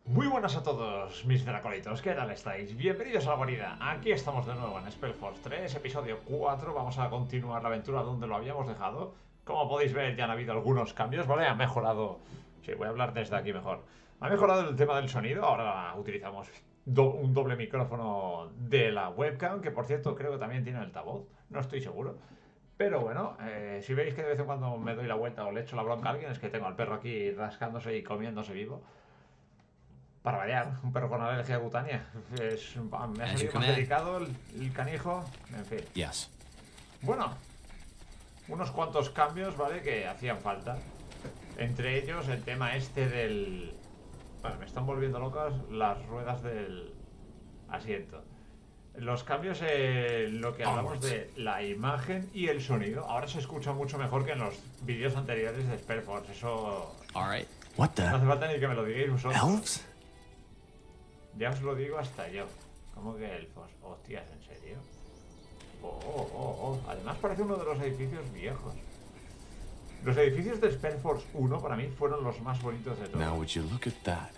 Muy buenas a todos, mis dracolitos, ¿qué tal estáis? Bienvenidos a la guarida. Aquí estamos de nuevo en SpellForce3, episodio 4. Vamos a continuar la aventura donde lo habíamos dejado. Como podéis ver, ya han habido algunos cambios, ¿vale? Ha mejorado... Sí, voy a hablar desde aquí mejor. Ha mejorado el tema del sonido, ahora utilizamos un doble micrófono de la webcam, que por cierto creo que también tiene altavoz, no estoy seguro. Pero bueno, si veis que de vez en cuando me doy la vuelta o le echo la bronca a alguien, es que tengo al perro aquí rascándose y comiéndose vivo. Para variar, un perro con alergia cutánea. Me ha As you salido más command. delicado el canijo. En fin. Yes. Bueno, unos cuantos cambios, ¿vale? Que hacían falta. Entre ellos el tema este del... Bueno, me están volviendo locas las ruedas del asiento. Los cambios en lo que hablamos de la imagen y el sonido. Ahora se escucha mucho mejor que en los vídeos anteriores de SpellForce. Eso All right. What no the? hace falta ni que me lo digáis vosotros. Elves? Ya os lo digo hasta yo. ¿Cómo que elfos? Hostias, ¿en serio? Oh. Además parece uno de los edificios viejos. Los edificios de SpellForce 1 para mí fueron los más bonitos de todos. Now would you look at that?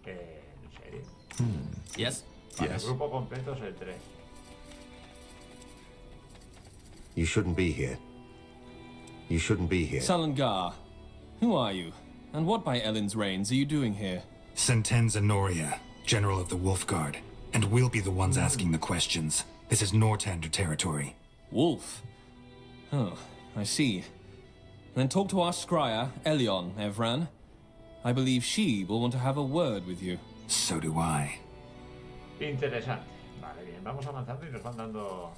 ¿En serio? Yes. Vale, Yes. el grupo completo es el 3. You shouldn't be here. You shouldn't be here. Salangar, who are you? And what by Ellen's reigns are you doing here? Sentenza Noria, General of the Wolf Guard. And we'll be the ones asking the questions. This is Nortander territory. Wolf? Oh, I see. Then talk to our scryer, Elion, Evran. I believe she will want to have a word with you. So do I. Interesante. Vale, bien, vamos avanzando y nos van dando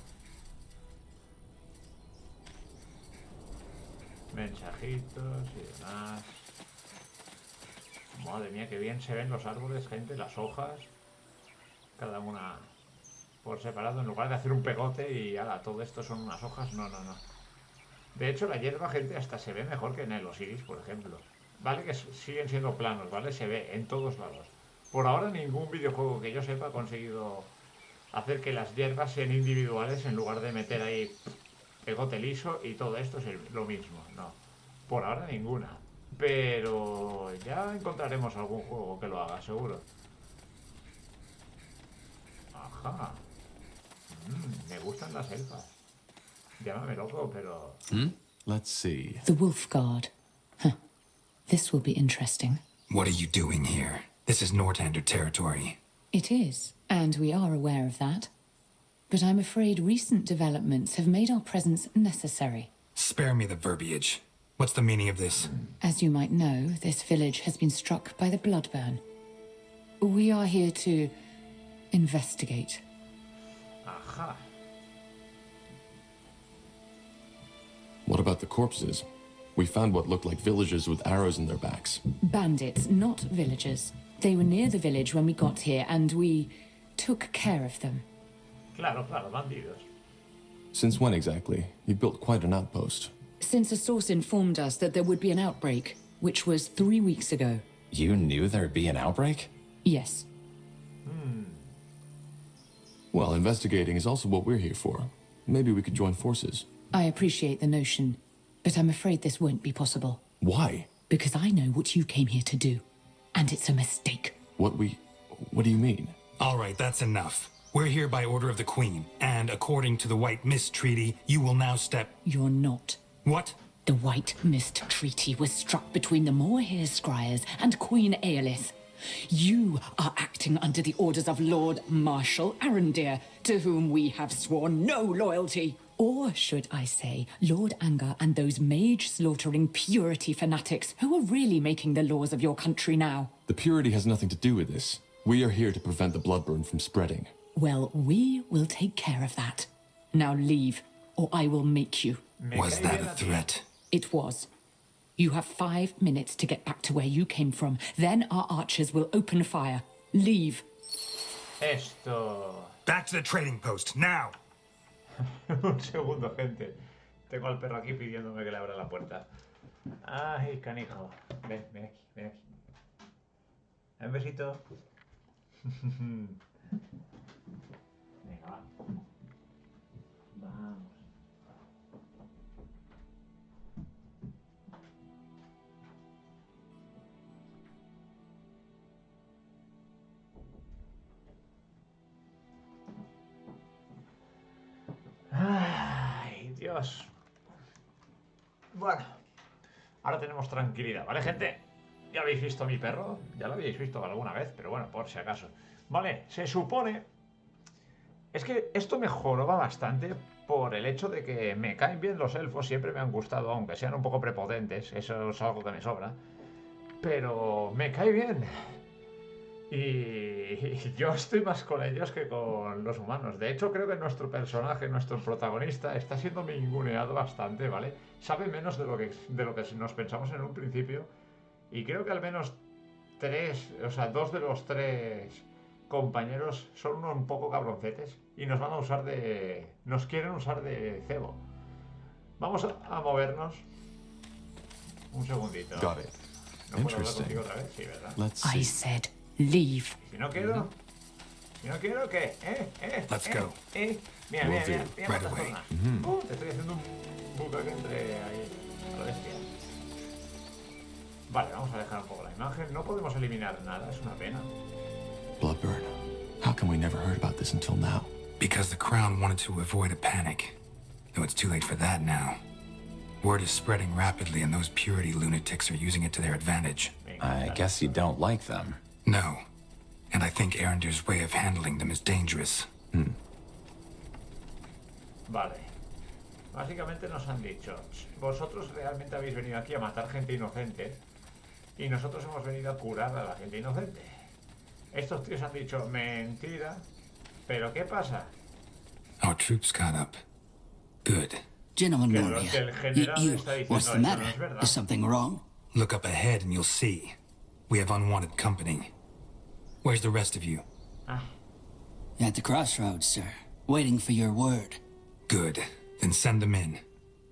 mensajitos y demás. Madre mía, qué bien se ven los árboles, gente, las hojas. Cada una por separado, en lugar de hacer un pegote y ala, todo esto son unas hojas. No. De hecho, la hierba, gente, hasta se ve mejor que en el Osiris, por ejemplo. Vale que siguen siendo planos, ¿vale? Se ve en todos lados. Por ahora ningún videojuego que yo sepa ha conseguido hacer que las hierbas sean individuales en lugar de meter ahí pegote liso y todo esto es lo mismo. No, por ahora ninguna. Pero ya encontraremos algún juego que lo haga, seguro. Ajá. Me gustan las elfas. Llámame loco, pero... Let's see. The Wolf Guard. Huh. This will be interesting. What are you doing here? This is Nortander territory. It is, and we are aware of that. But I'm afraid recent developments have made our presence necessary. Spare me the verbiage. What's the meaning of this? As you might know, this village has been struck by the Bloodburn. We are here to investigate. Ajá. What about the corpses? We found what looked like villagers with arrows in their backs. Bandits, not villagers. They were near the village when we got here, and we took care of them. Claro, bandidos. Since when exactly? You built quite an outpost. Since a source informed us that there would be an outbreak, which was 3 weeks ago. You knew there'd be an outbreak? Yes. Well, investigating is also what we're here for. Maybe we could join forces. I appreciate the notion, but I'm afraid this won't be possible. Why? Because I know what you came here to do, and it's a mistake. What do you mean? All right, that's enough. We're here by order of the Queen, and according to the White Mist Treaty, you will now step... You're not. What? The White Mist Treaty was struck between the Moorhere Scryers and Queen Aelith. You are acting under the orders of Lord Marshal Arendir, to whom we have sworn no loyalty. Or should I say, Lord Anger and those mage-slaughtering purity fanatics who are really making the laws of your country now. The purity has nothing to do with this. We are here to prevent the bloodburn from spreading. Well, we will take care of that. Now leave, or I will make you. Was that a threat? It was. You have 5 minutes to get back to where you came from. Then our archers will open fire. Leave. Esto... Back to the trading post, now! Un segundo, gente. Tengo al perro aquí pidiéndome que le abra la puerta. Ay, canijo. Ven aquí. Un besito. Venga, va. Vamos. Pues... Bueno. Ahora tenemos tranquilidad, ¿vale, gente? ¿Ya habéis visto a mi perro? Ya lo habéis visto alguna vez, pero bueno, por si acaso. Vale, se supone... Es que esto me joroba bastante por el hecho de que me caen bien los elfos, siempre me han gustado, aunque sean un poco prepotentes, eso es algo que me sobra. Pero me cae bien. Y yo estoy más con ellos que con los humanos. De hecho, creo que nuestro personaje, nuestro protagonista, está siendo ninguneado bastante, ¿vale? Sabe menos de lo que nos pensamos en un principio. Y creo que al menos dos de los tres compañeros son unos un poco cabroncetes. Y nos van a usar de... Nos quieren usar de cebo. Vamos a movernos. Un segundito. Got it. ¿No puedo hablar Interesting. contigo otra vez? Sí, ¿verdad? Let's I see. said, leave. Si no quiero... Si no quiero, ¿qué? Let's go. Mira, Will mira, mira. do. Mira Right cuántas away. zonas. Te estoy haciendo un buque que entre ahí a la bestia. Vale, vamos a dejar un poco la imagen. No podemos eliminar nada, es una pena. Bloodburn. How come we never heard about this until now? Because the Crown wanted to avoid a panic. Though it's too late for that now. Word is spreading rapidly and those purity lunatics are using it to their advantage. I guess you don't like them. No. And I think Arendir's way of handling them is dangerous. Vale. Básicamente nos han dicho, vosotros realmente habéis venido aquí a matar gente inocente y nosotros hemos venido a curar a la gente inocente. Estos tíos han dicho, mentira, pero ¿qué pasa? Our troops caught up. Good. Gentlemen, Que Noria, el general you, está diciendo what's the eso, matter? no es verdad. Is something wrong? Look up ahead and you'll see. We have unwanted company. Where's the rest of you? Ah, At the crossroads, sir. Waiting for your word. Good. Then send them in.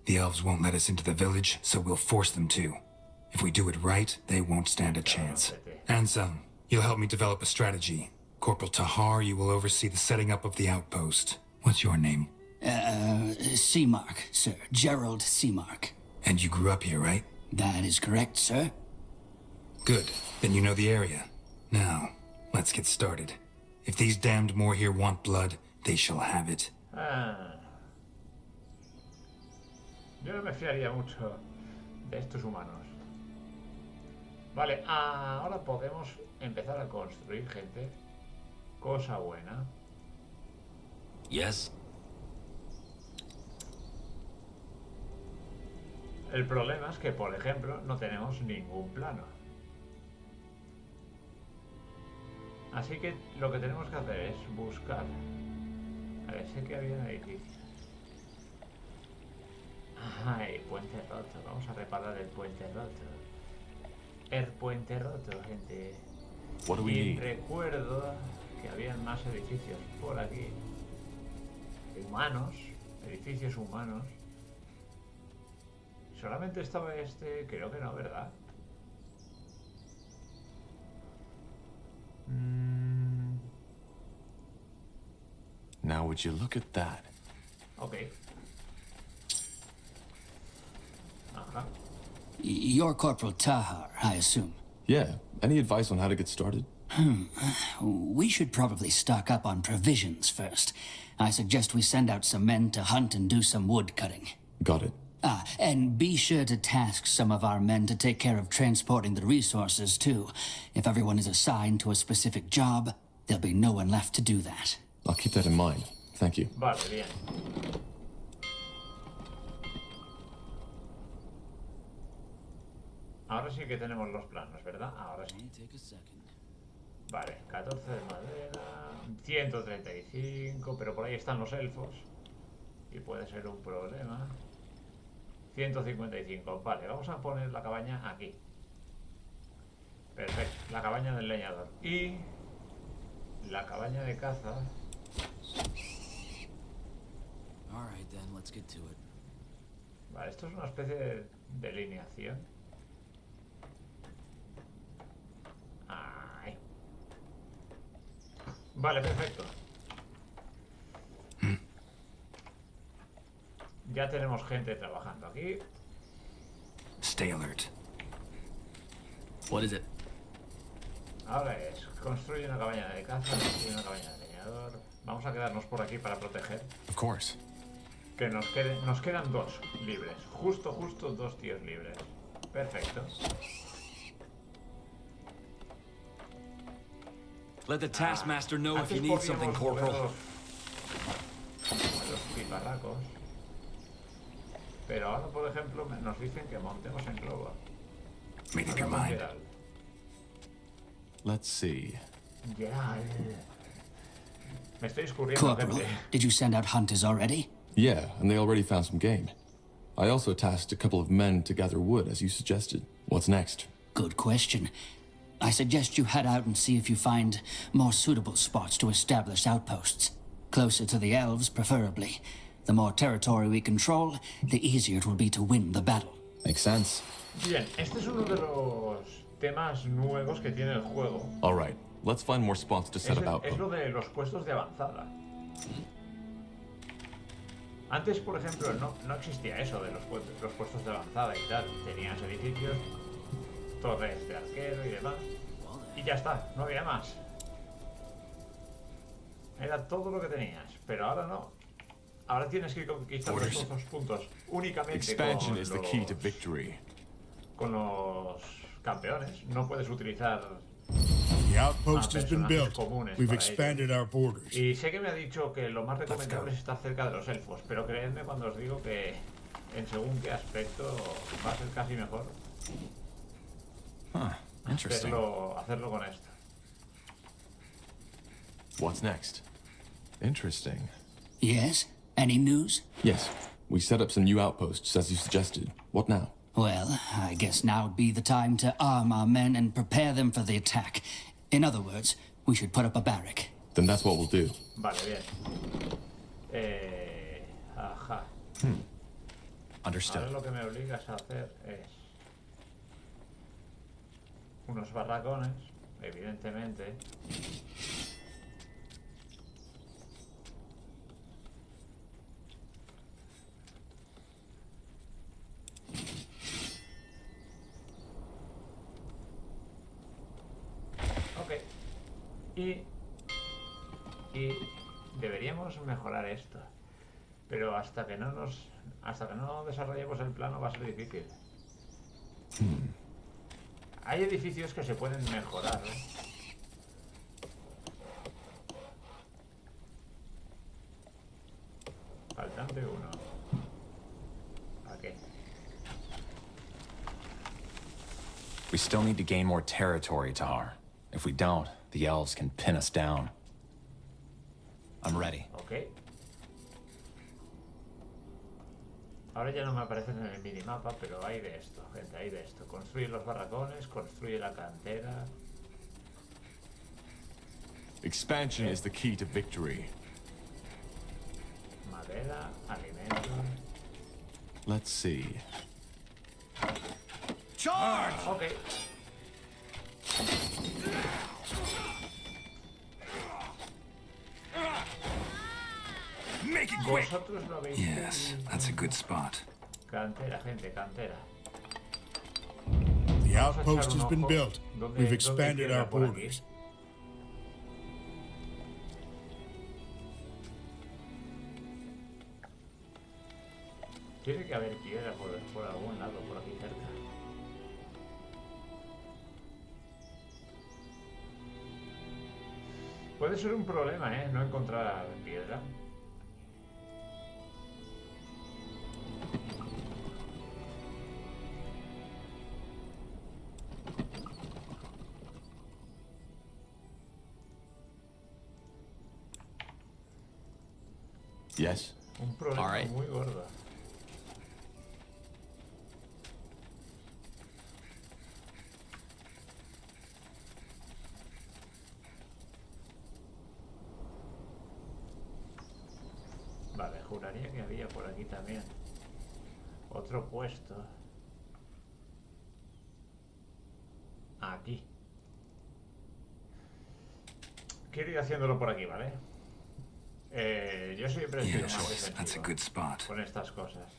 The elves won't let us into the village, so we'll force them to. If we do it right, they won't stand a chance. Ansem, you'll help me develop a strategy. Corporal Tahar, you will oversee the setting up of the outpost. What's your name? Seamark, sir. Gerald Seamark. And you grew up here, right? That is correct, sir. Good. Then you know the area. Now, let's get started. If these damned more here want blood, they shall have it. Yo no me fiaría mucho de estos humanos. Vale, ahora podemos empezar a construir, gente. Cosa buena. Yes. El problema es que, por ejemplo, no tenemos ningún plano. Así que lo que tenemos que hacer es buscar. A ver, sé que había un edificio. Ay, puente roto. Vamos a reparar el puente roto. El puente roto, gente. What do we Y need? recuerdo que habían más edificios por aquí. Humanos. Edificios humanos. Solamente estaba este... Creo que no, ¿verdad? Now would you look at that? Ok. Ajá. You're Corporal Tahar, I assume. Yeah. Any advice on how to get started? We should probably stock up on provisions first. I suggest we send out some men to hunt and do some wood cutting. Got it. And be sure to task some of our men to take care of transporting the resources, too. If everyone is assigned to a specific job, there'll be no one left to do that. I'll keep that in mind. Thank you. Vale, bien. Ahora sí que tenemos los planos, ¿verdad? Ahora sí. Vale, 14 de madera, 135, pero por ahí están los elfos. Y puede ser un problema. 155, vale, vamos a poner la cabaña aquí. Perfecto, la cabaña del leñador. Y la cabaña de caza. Alright then, let's get to it. Vale, esto es una especie de delineación. Ahí. Vale, perfecto. Ya tenemos gente trabajando aquí. Stay alert. What is it? Ahora es, construye una cabaña de caza y una cabaña de leñador. Vamos a quedarnos por aquí para proteger. Of course. Que nos quedan 2 libres. Justo 2 tíos libres. Perfecto. Let the taskmaster know if you Antes need something, podíamos Corporal. los piparracos. Pero ahora, por ejemplo, nos dicen que montemos en globo. Made up your mind. Let's see. Me estoy escurriendo, Corporal, gente. did you send out hunters already? Yeah, and they already found some game. I also tasked a couple of men to gather wood, as you suggested. What's next? Good question. I suggest you head out and see if you find more suitable spots to establish outposts. Closer to the elves, preferably. The more territory we control, the easier it will be to win the battle. Makes sense. Bien, este es uno de los temas nuevos que tiene el juego. All right, let's find more spots to set up Es outposts. lo de los puestos de avanzada. Antes, por ejemplo, no existía eso de los puestos de avanzada y tal. Tenías edificios, torres de arquero y demás. Y ya está, no había más. Era todo lo que tenías, pero ahora no. Ahora tienes que conquistar todos los puntos únicamente Expansion is the key to victory. con los campeones. No puedes utilizar The outpost has been built. comunes We've para expanded our borders. Y sé que me ha dicho que lo más recomendable es estar cerca de los elfos, pero creedme cuando os digo que en según qué aspecto va a ser casi mejor Interesting. hacerlo con esto. What's next? Interesting. Yes? Any news? Yes, we set up some new outposts, as you suggested. What now? Well, I guess now would be the time to arm our men and prepare them for the attack. In other words, we should put up a barrack. Then that's what we'll do. Vale, bien. Ajá. Understood. Ahora lo que me obligas a hacer es unos barracones, evidentemente. Ok. Y deberíamos mejorar esto. Pero hasta que no desarrollemos el plano va a ser difícil. Hay edificios que se pueden mejorar, ¿eh? Faltante uno. ¿Para qué? We still need to gain more territory, Tahar. If we don't, the elves can pin us down. I'm ready. Ok. Ahora ya no me aparecen en el minimapa, pero hay de esto, gente, hay de esto. Construye los barracones, construye la cantera. Expansion is the key to victory. Madera, alimentos. Let's see. Ok. Make it quick. Vosotros lo habéis Yes, that's a good spot. Cantera, gente, cantera. The Vamos a outpost echar un has been ojo. built. We've expanded queda our por aquí? borders. Tiene que haber piedra por algún lado, por aquí cerca. Puede ser un problema, ¿eh? No encontrar piedra. Yes? Un problema All right. muy gordo. Vale, juraría que había por aquí también otro puesto. Aquí. Quiero ir haciéndolo por aquí, ¿vale? Yo siempre he sido Yeah, más choice. That's a defensivo good spot. con estas cosas.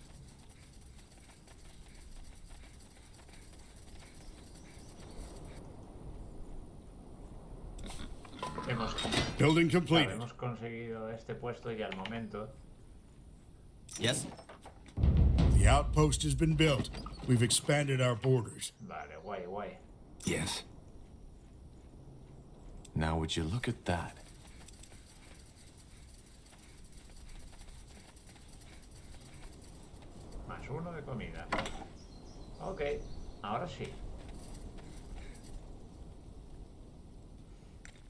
Building Claro, completed. hemos conseguido este puesto y al momento Yes? The outpost has been built. We've expanded our borders. Vale, guay, guay. Yes. Now would you look at that? Más uno de comida. Ok, ahora sí.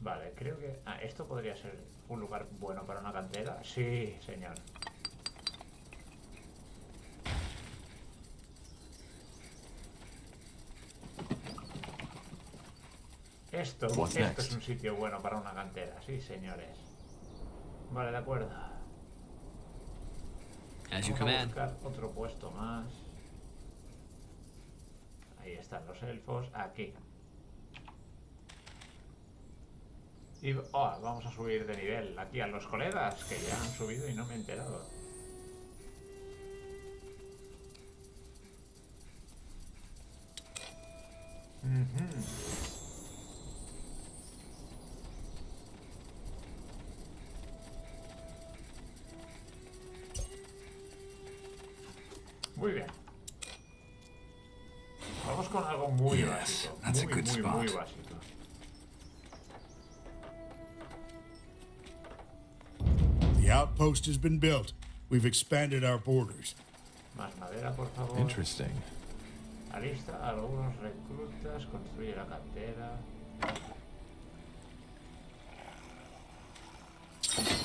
Vale, creo que... Ah, esto podría ser un lugar bueno para una cantera. Sí, señor. Esto es un sitio bueno para una cantera, sí, señores. Vale, de acuerdo. Vamos a buscar otro puesto más. Ahí están los elfos, aquí. Y vamos a subir de nivel aquí a los colegas que ya han subido y no me he enterado. Muy bien. Vamos con algo muy básico. Muy básico. The outpost has been built. We've expanded our borders. Más madera, por favor. Interesting. Alista a algunos reclutas, construye la cantera.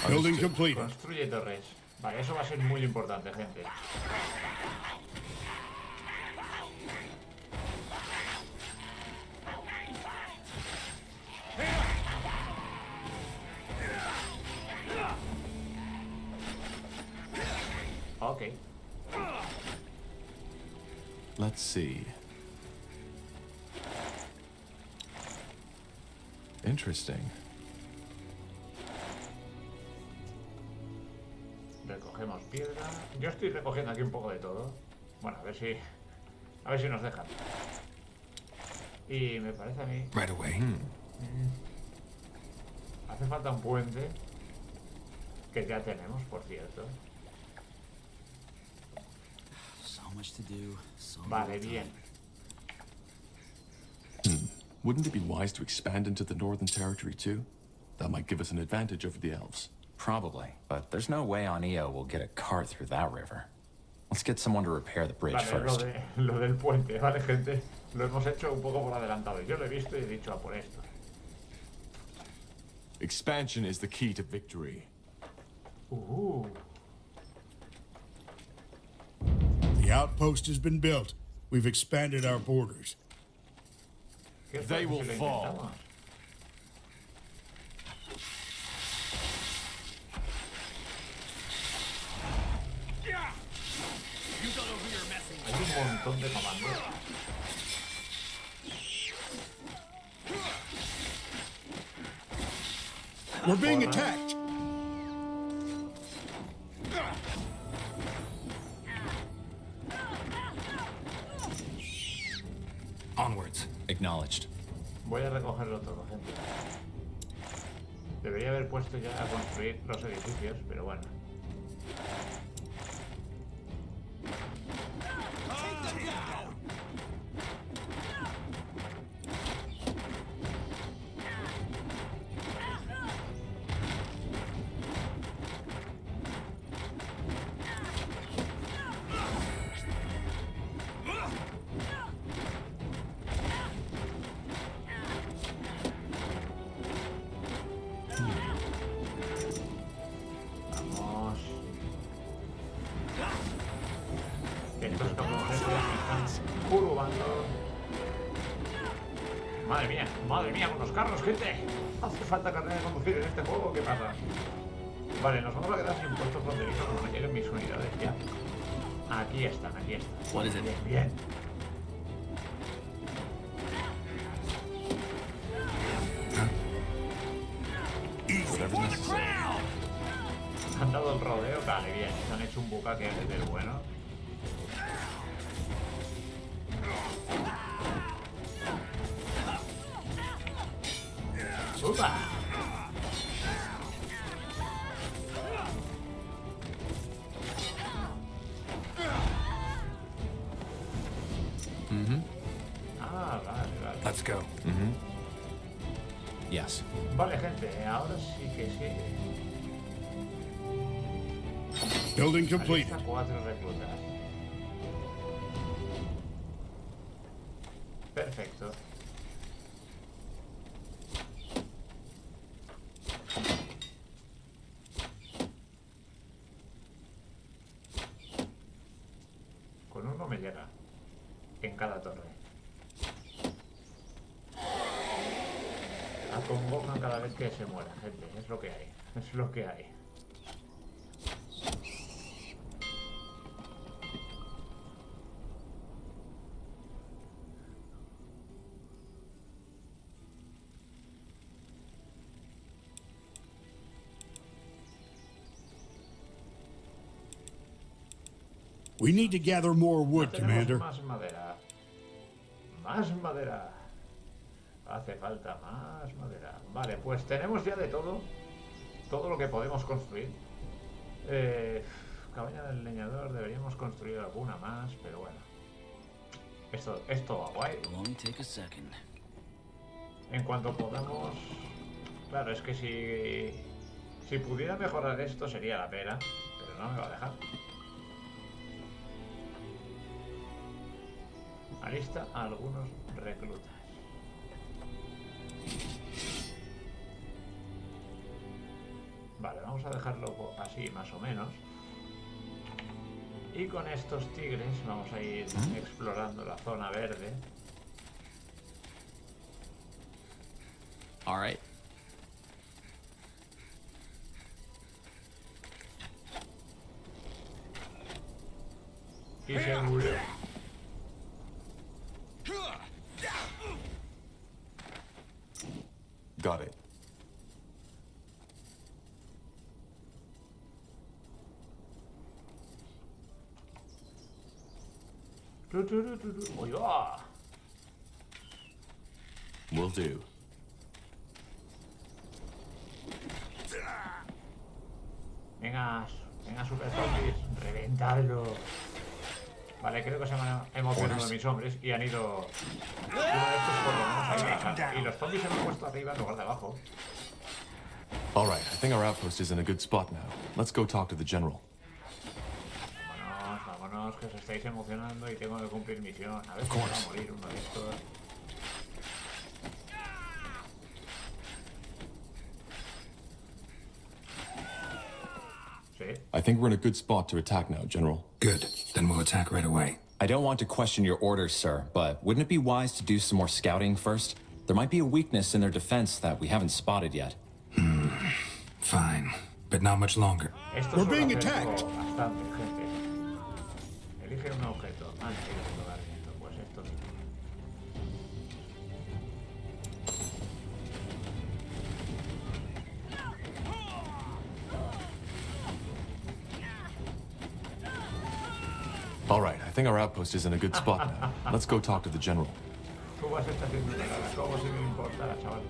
Building completed. Construye torres. Vale, eso va a ser muy importante, gente. Ok. Let's see. Interesting. Recogemos piedra. Yo estoy recogiendo aquí un poco de todo. Bueno, a ver si nos dejan. Y me parece a mí... Right away. Hace falta un puente. Que ya tenemos, por cierto. Vale, bien. Wouldn't it be wise to expand into the Northern Territory too? That might give us an advantage over the elves. Probably, but there's no way on Io we'll get a cart through that river. Let's get someone to repair the bridge first. Lo del puente, vale, gente. Lo hemos hecho un poco por adelantado. Yo lo he visto y he dicho, por esto. Expansion is the key to victory. The outpost has been built. We've expanded our borders. They will fall. Hay un montón de comandos. We're being attacked. Onwards. Acknowledged. Voy a recogerlo todo, gente. Debería haber puesto ya a construir los edificios, pero bueno. Madre mía, con los carros, gente. Hace falta carrera de conducir en este juego, ¿qué pasa? Vale, nos vamos a quedar sin puestos fronterizos cuando lleguen mis unidades ya. Aquí están. Bien. Han dado el rodeo, vale, bien. Se han hecho un bucaque del bueno. ¡Upa! Let's go. Yes. Vale, gente, ahora sí que sí. Building Alista completed. 4 reclutas. Perfecto. Con uno me llega. En cada torre. Convocan cada vez que se muera, gente. Es lo que hay. Es lo que hay. We need to gather more wood, Tenemos Commander. más madera. Más madera. Hace falta más madera. Vale, pues tenemos ya de todo. Todo lo que podemos construir. Cabaña del leñador. Deberíamos construir alguna más, pero bueno. Esto va guay. En cuanto podamos... Claro, es que si pudiera mejorar esto sería la pena. Pero no me va a dejar. Alista a algunos reclutas. Vale, vamos a dejarlo así más o menos. Y con estos tigres vamos a ir explorando la zona verde. All right. Y seguro. Got it. ¡Uy, va! Will do. Venga, super zombies, reventadlo. Vale, creo que se me han emocionado mis hombres y han ido... Uno de estos por lo menos ahí marchando. Y los zombies se me han puesto arriba en lugar de abajo. All right, I think our outpost is in a good spot now. Let's go talk to the general. Vámonos, que os estáis emocionando y tengo que cumplir misión. A ver si va a morir uno de estos. Sí. I think we're in a good spot to attack now, General. Good. Then we'll attack right away. I don't want to question your orders, sir, but wouldn't it be wise to do some more scouting first? There might be a weakness in their defense that we haven't spotted yet. Fine. But not much longer. Esto We're suele being hacer attacked. bastante, gente. Elige un objeto. Ah, no, quiero explorar esto. Pues esto sí. All right, I think our outpost is in a good spot now. Let's go talk to the general. Tú vas a estar haciendo una cara. Como si no me importara, chaval.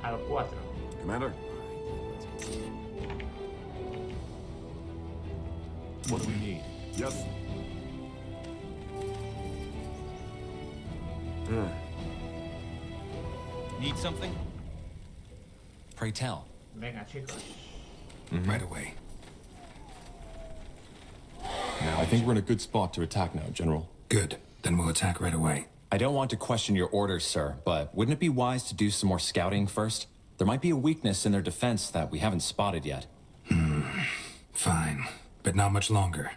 Al 4. Commander? What do we need? Yes. Need something? Pray tell. Venga, chicos. Right away. I think we're in a good spot to attack now, General. Good. Then we'll attack right away. I don't want to question your orders, sir, but wouldn't it be wise to do some more scouting first? There might be a weakness in their defense that we haven't spotted yet. Fine. But not much longer.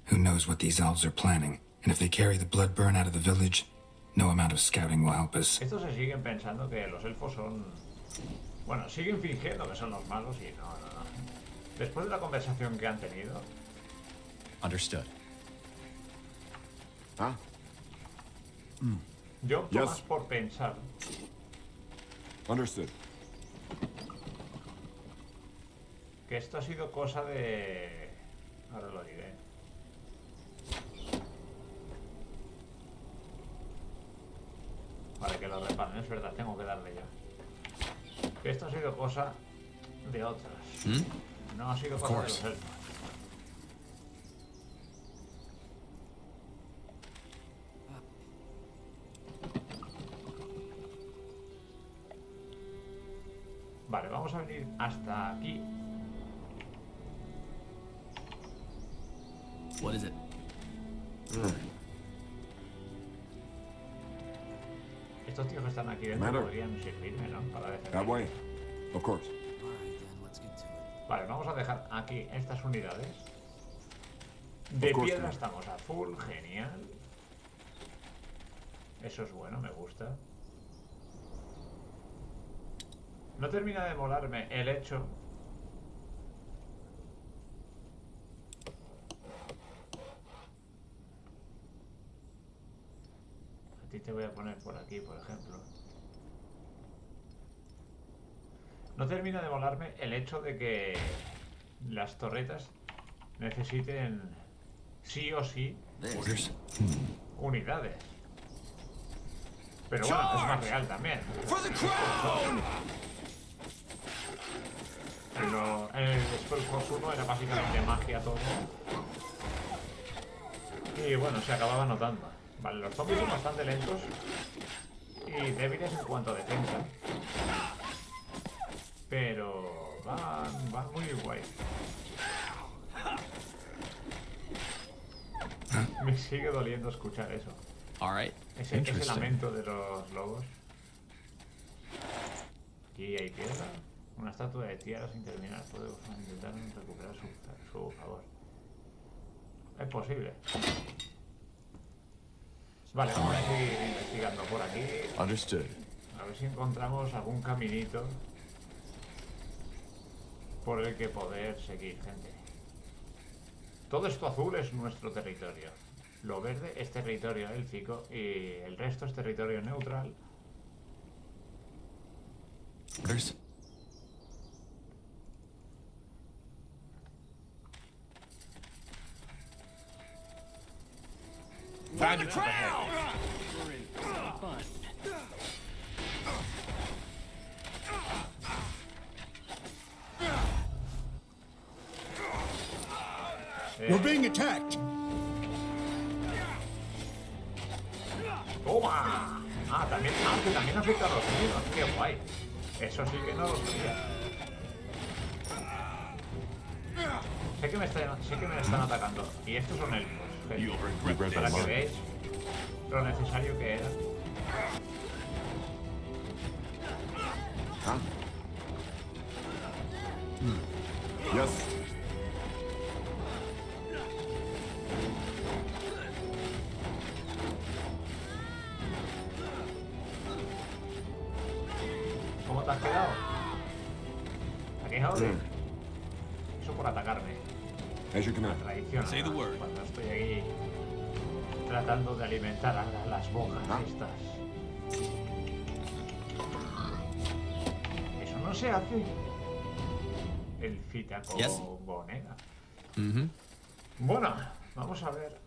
Who knows what these elves are planning? And if they carry the blood burn out of the village, no amount of scouting will help us. Estos se siguen pensando que los elfos son... Bueno, siguen fingiendo que son los malos y no. Después de la conversación que han tenido... Understood. Ah, Yo opto Yes. más por pensar understood. que esto ha sido cosa de... Ahora lo diré. Vale, que lo reparen, es verdad, tengo que darle ya. Que esto ha sido cosa de otras. No ha sido cosa de los elfos. Vale, vamos a venir hasta aquí. What is it? Estos tíos que están aquí dentro Matter. podrían servirme, ¿no? Para defender. That way. Of course. Alright then, let's get to it. Vale, vamos a dejar aquí estas unidades. De Of course, piedra Commander. estamos a full, genial. Eso es bueno, me gusta. No termina de molarme el hecho a ti te voy a poner por aquí, por ejemplo. No termina de molarme el hecho de que las torretas necesiten sí o sí Orders. unidades. Pero bueno, es más real también. El SpellForce 1 era básicamente magia todo. Y bueno, se acababa notando. Vale, los zombies son bastante lentos y débiles en cuanto a defensa. Pero van muy guay. Me sigue doliendo escuchar eso. Alright. Ese lamento de los lobos. Aquí hay piedra. Una estatua de tierra sin terminar. Podemos intentar recuperar su favor. Es posible. Vale, vamos a seguir investigando por aquí. Understood. A ver si encontramos algún caminito por el que poder seguir, gente. Todo esto azul es nuestro territorio. Lo verde es territorio élfico y el resto es territorio neutral. Orders. We're being attacked. ¡Toma! Que también afecta a los niños. ¡Qué guay! Eso sí que no lo sabía. Sé que me están atacando. Y estos son elfos. gente. Para que veáis lo necesario que era. Yes. ¿Cómo te has quedado? ¿Te has quedado? Eso por atacarme. As you command. Traición. Say the word. Cuando estoy aquí tratando de alimentar a las bocas estas. Eso no se hace. El fitacogonera. Bueno, vamos a ver.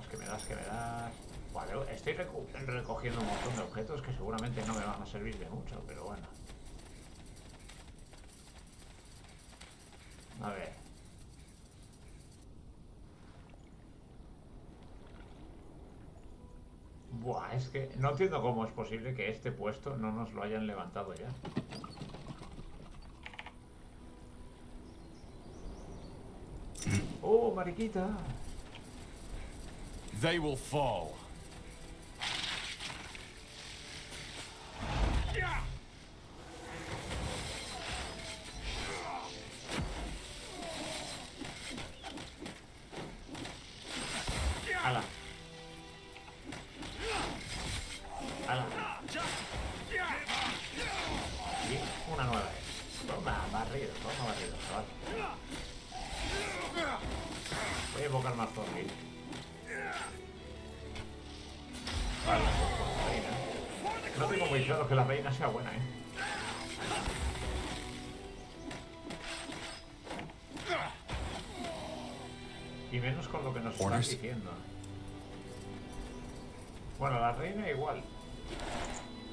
¿Qué me das? Vale, estoy recogiendo un montón de objetos que seguramente no me van a servir de mucho, pero bueno. A ver. Buah, es que no entiendo cómo es posible que este puesto no nos lo hayan levantado ya. ¡Oh, mariquita! They will fall. ¡Hala! ¡Hala! Y una nueva. Toma, barrido, chaval. Voy a invocar más zombies. Vale, la reina. No tengo muy claro que la reina sea buena, Y menos con lo que nos están diciendo. Bueno, la reina igual.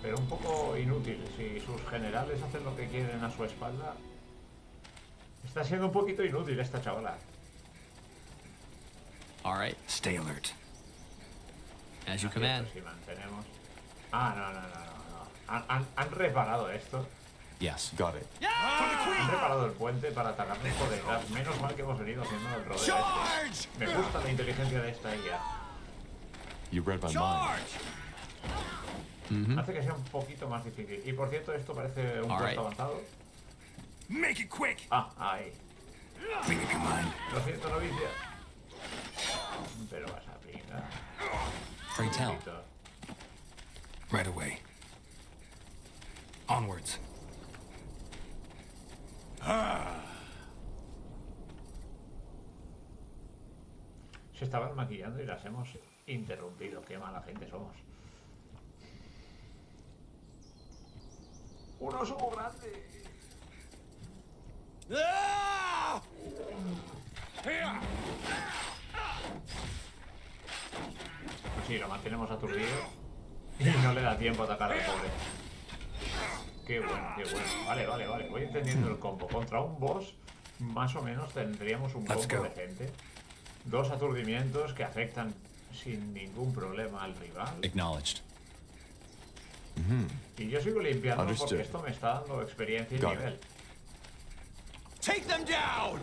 Pero un poco inútil. Si sus generales hacen lo que quieren a su espalda, Está siendo un poquito inútil esta chavala. All right. Stay alert. As you command. Si mantenemos... Ah, no. Han reparado esto. Yes, got it. Han reparado el puente para atacarnos por detrás. Menos mal que hemos venido haciendo el rodeo este. Me gusta la inteligencia de esta IA. You read my mind. Hace que sea un poquito más difícil. Y por cierto, esto parece un puesto avanzado. Make it quick. Ah, ahí. Bring it, command. Lo siento, novicia. Pero vas a pingar. Pray tell. Right away. Onwards. Se estaban maquillando y las hemos interrumpido. Qué mala gente somos. Un oso muy grande. Pues sí, lo mantenemos aturdido y no le da tiempo a atacar al pobre. Qué bueno, qué bueno. Vale. Voy entendiendo el combo. Contra un boss, más o menos tendríamos un combo decente. 2 aturdimientos que afectan sin ningún problema al rival. Acknowledged. Y yo sigo limpiando porque esto me está dando experiencia y nivel. Take them down!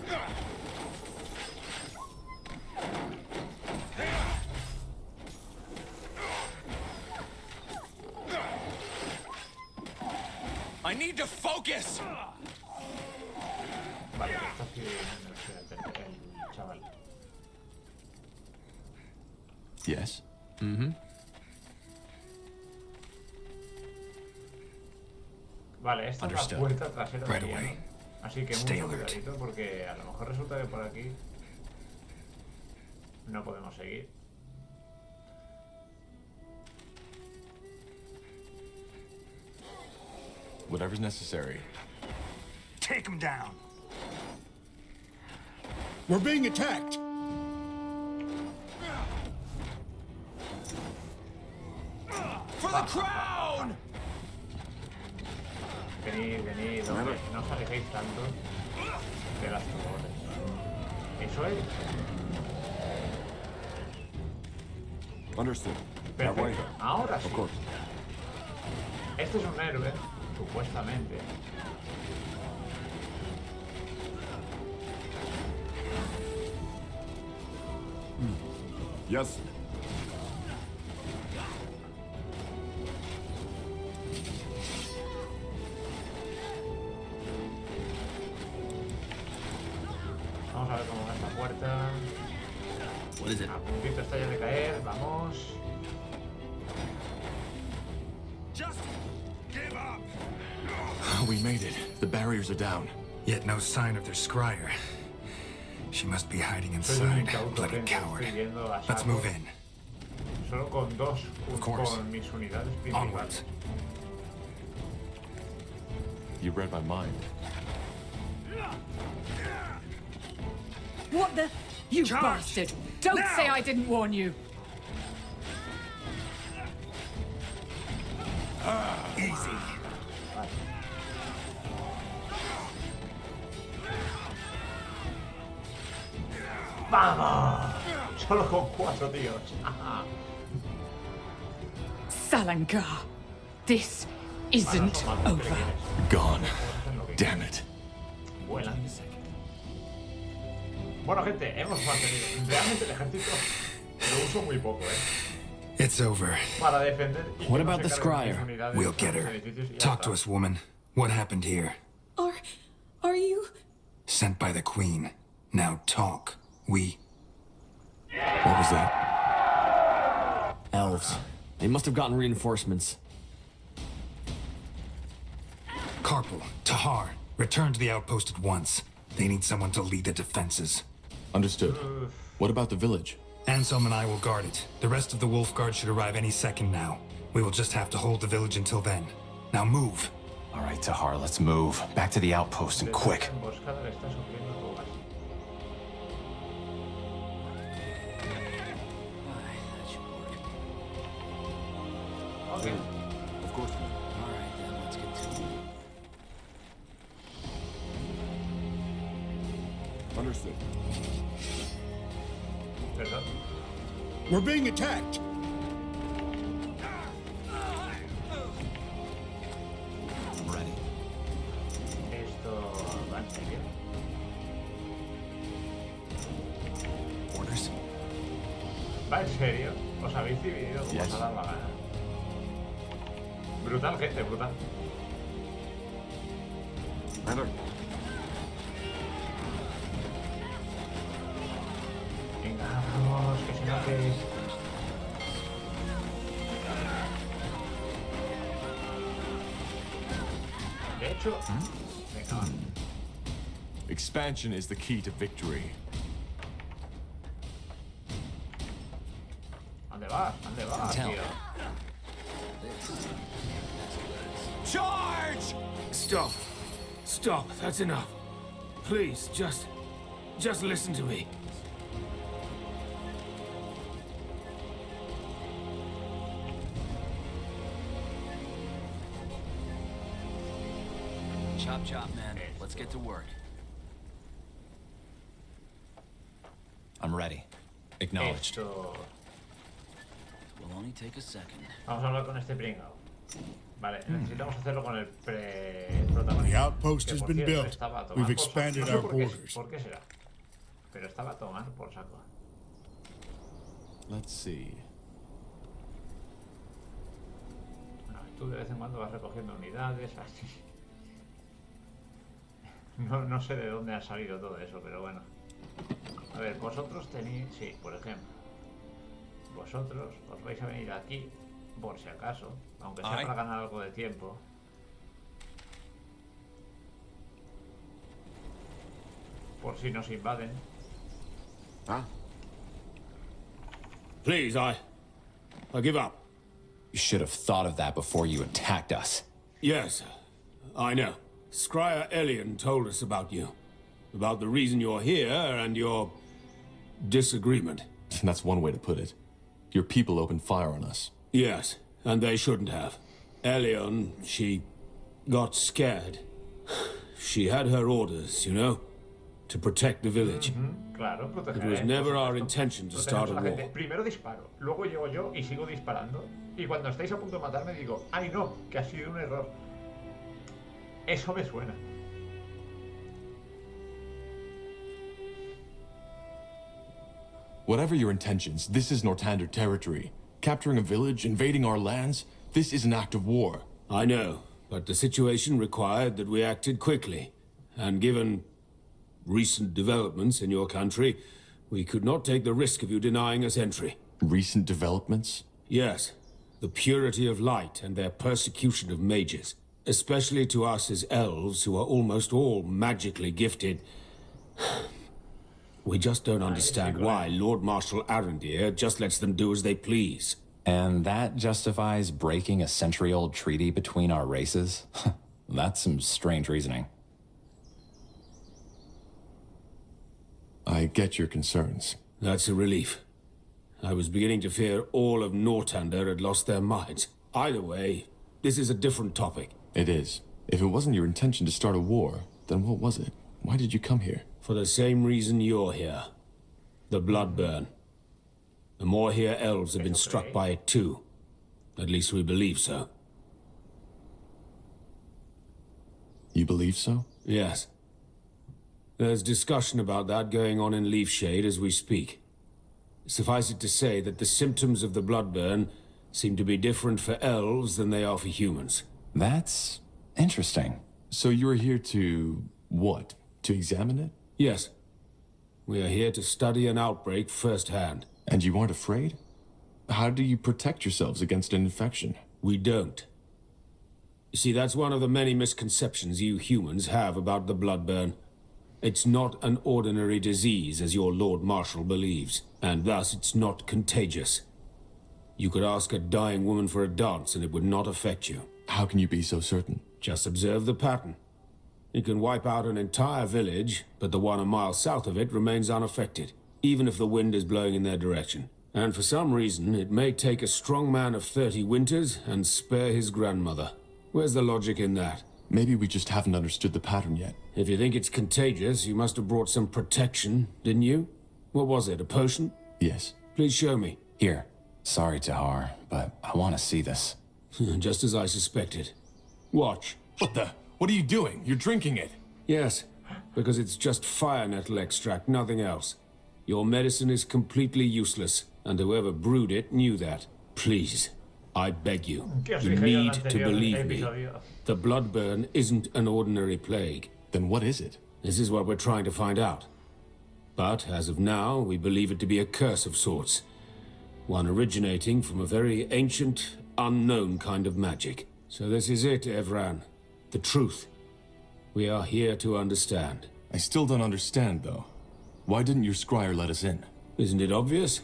I need to focus! Vale, que está haciendo el chaval. Yes. Vale, esta es la puerta trasera Right de away. Ian. Así que Stay mucho alert. cuidadito porque a lo mejor resulta que por aquí no podemos seguir. Whatever's necessary. Take him down. We're being attacked. For the crown! Venid, hombre, no os alejéis tanto de las torres. Eso es. Understood. That way. Perfecto. Ahora sí. Of course. Este es un héroe, supuestamente. Yes. Vamos a ver cómo va esta puerta. What is it? A puntito está ya de caer, vamos. Just give up. We made it. The barriers are down. Yet no sign of their scryer. She must be hiding Soy un inside. incauto, Bloody gente, coward. estoy viendo a Let's saco. move in. Solo con dos, course. con mis unidades principales. Onwards. You read my mind. What the? You Charge! bastard! Don't Now! say I didn't warn you! Easy. ¡Vamos! Solo con 4 tíos. Salangar, this isn't over. Gone. Damn it. Vuelan. Bueno, gente, hemos mantenido. Realmente el ejército lo uso muy poco, It's over. para defender. Y What que no about se the carguen mis scryer? unidades We'll a get los her. edificios y ya Talk está. to us, woman. What happened here? Are you? Sent by the Queen. Now talk. We. What was that? Elves. They must have gotten reinforcements. Carpal, Tahar, return to the outpost at once. They need someone to lead the defenses. Understood. What about the village? Anselm and I will guard it. The rest of the Wolf Guard should arrive any second now. We will just have to hold the village until then. Now move. All right, Tahar, let's move. Back to the outpost and quick. Esta emboscada le está sufriendo tu gas. That should work. Ok. Of course. All right, then let's get to it. Understood. Perdón. We're being attacked. I'm ready. Esto va en serio. Orders? ¿Va en serio? ¿Os habéis dividido como os ha dado la gana? Brutal, gente, brutal. Commander. Venga, vamos, que si no que... De hecho... Venga, va. Expansion is the key to victory. ¿Dónde vas? ¿Dónde vas, Tell. tío? Charge! Stop. Stop. That's enough. Please, just listen to me. Chop chop, man. Let's get to work. I'm ready. Acknowledged. Esto... Will only take a second. Vamos a hablar con este pringao. Vale, necesitamos hacerlo con el The protagonista. outpost has been built. Estaba a tomar We've por saco. expanded No sé our por qué, borders. ¿por qué será? Pero estaba a tomar por saco. Let's see. Bueno, tú de vez en cuando vas recogiendo unidades, así. No sé de dónde ha salido todo eso, pero bueno. A ver, vosotros tenéis... Sí, por ejemplo. Vosotros os vais a venir aquí, por si acaso, aunque sea para ganar algo de tiempo. Por si nos invaden. Ah, Please, I give up. You should have thought of that before you attacked us. Yes, I know. Scryer Elion told us about you. About the reason you're here and your disagreement. That's one way to put it. Your people opened fire on us. Yes, and they shouldn't have. Elion, she got scared. She had her orders, you know, to protect the village. Claro, It was never our intention to start a la gente. war. Primero disparo, luego llego yo y sigo disparando. Y cuando estáis a punto de matarme digo, ¡ay no! Que ha sido un error. Eso me suena. Whatever your intentions, this is Nortander territory. Capturing a village, invading our lands, this is an act of war. I know, but the situation required that we acted quickly. And given recent developments in your country, we could not take the risk of you denying us entry. Recent developments? Yes, the purity of light and their persecution of mages, especially to us as elves who are almost all magically gifted. We just don't understand why Lord Marshal Arendir just lets them do as they please. And that justifies breaking a century-old treaty between our races? That's some strange reasoning. I get your concerns. That's a relief. I was beginning to fear all of Nortander had lost their minds. Either way, this is a different topic. It is. If it wasn't your intention to start a war, then what was it? Why did you come here? For the same reason you're here. The Bloodburn. The more here elves have been struck by it too. At least we believe so. You believe so? Yes. There's discussion about that going on in Leafshade as we speak. Suffice it to say that the symptoms of the Bloodburn seem to be different for elves than they are for humans. That's interesting. So you're here to... what? To examine it? Yes. We are here to study an outbreak firsthand. And you aren't afraid? How do you protect yourselves against an infection? We don't. You see, that's one of the many misconceptions you humans have about the Bloodburn. It's not an ordinary disease, as your Lord Marshal believes, and thus it's not contagious. You could ask a dying woman for a dance and it would not affect you. How can you be so certain? Just observe the pattern. You can wipe out an entire village, but the one a mile south of it remains unaffected, even if the wind is blowing in their direction. And for some reason, it may take a strong man of 30 winters and spare his grandmother. Where's the logic in that? Maybe we just haven't understood the pattern yet. If you think it's contagious, you must have brought some protection, didn't you? What was it, a potion? Yes. Please show me. Here. Sorry, Tahar, but I want to see this. Just as I suspected. Watch. What the? What are you doing? You're drinking it. Yes, because it's just fire nettle extract, nothing else. Your medicine is completely useless, and whoever brewed it knew that. Please, I beg you, you need to believe me. The bloodburn isn't an ordinary plague. Then what is it? This is what we're trying to find out. But, as of now, we believe it to be a curse of sorts. One originating from a very ancient, unknown kind of magic. So this is it, Evran. The truth. We are here to understand. I still don't understand, though. Why didn't your scryer let us in? Isn't it obvious?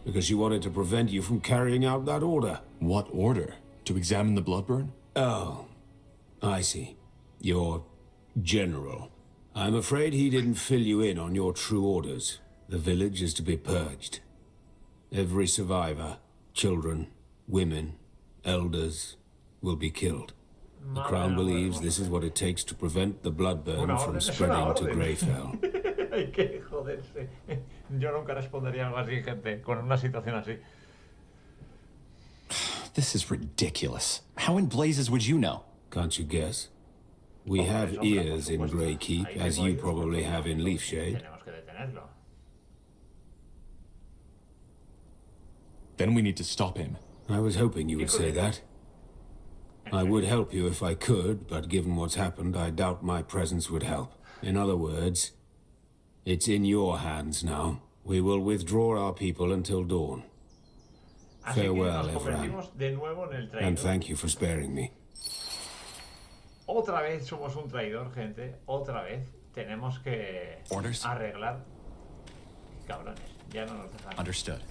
Because she wanted to prevent you from carrying out that order. What order? To examine the bloodburn? Oh, I see. Your general. I'm afraid he didn't fill you in on your true orders. The village is to be purged. Every survivor, children, women, elders, will be killed. The Crown believes this is what it takes to prevent the bloodburn from spreading to Greyfell. Hay que joderse. Yo nunca respondería algo así, gente, con una situación así. This is ridiculous. How in blazes would you know? Can't you guess? We have ears in Greykeep, as you probably have in Leafshade. Tenemos que detenerlo. Then we need to stop him. I was hoping you would say that. I would help you if I could, but given what's happened, I doubt my presence would help. In other words, it's in your hands now. We will withdraw our people until dawn. Farewell, Evran. And thank you for sparing me. Otra vez somos un traidor, gente. Otra vez tenemos que arreglar. Cabrones, ya no nos dejan. Understood.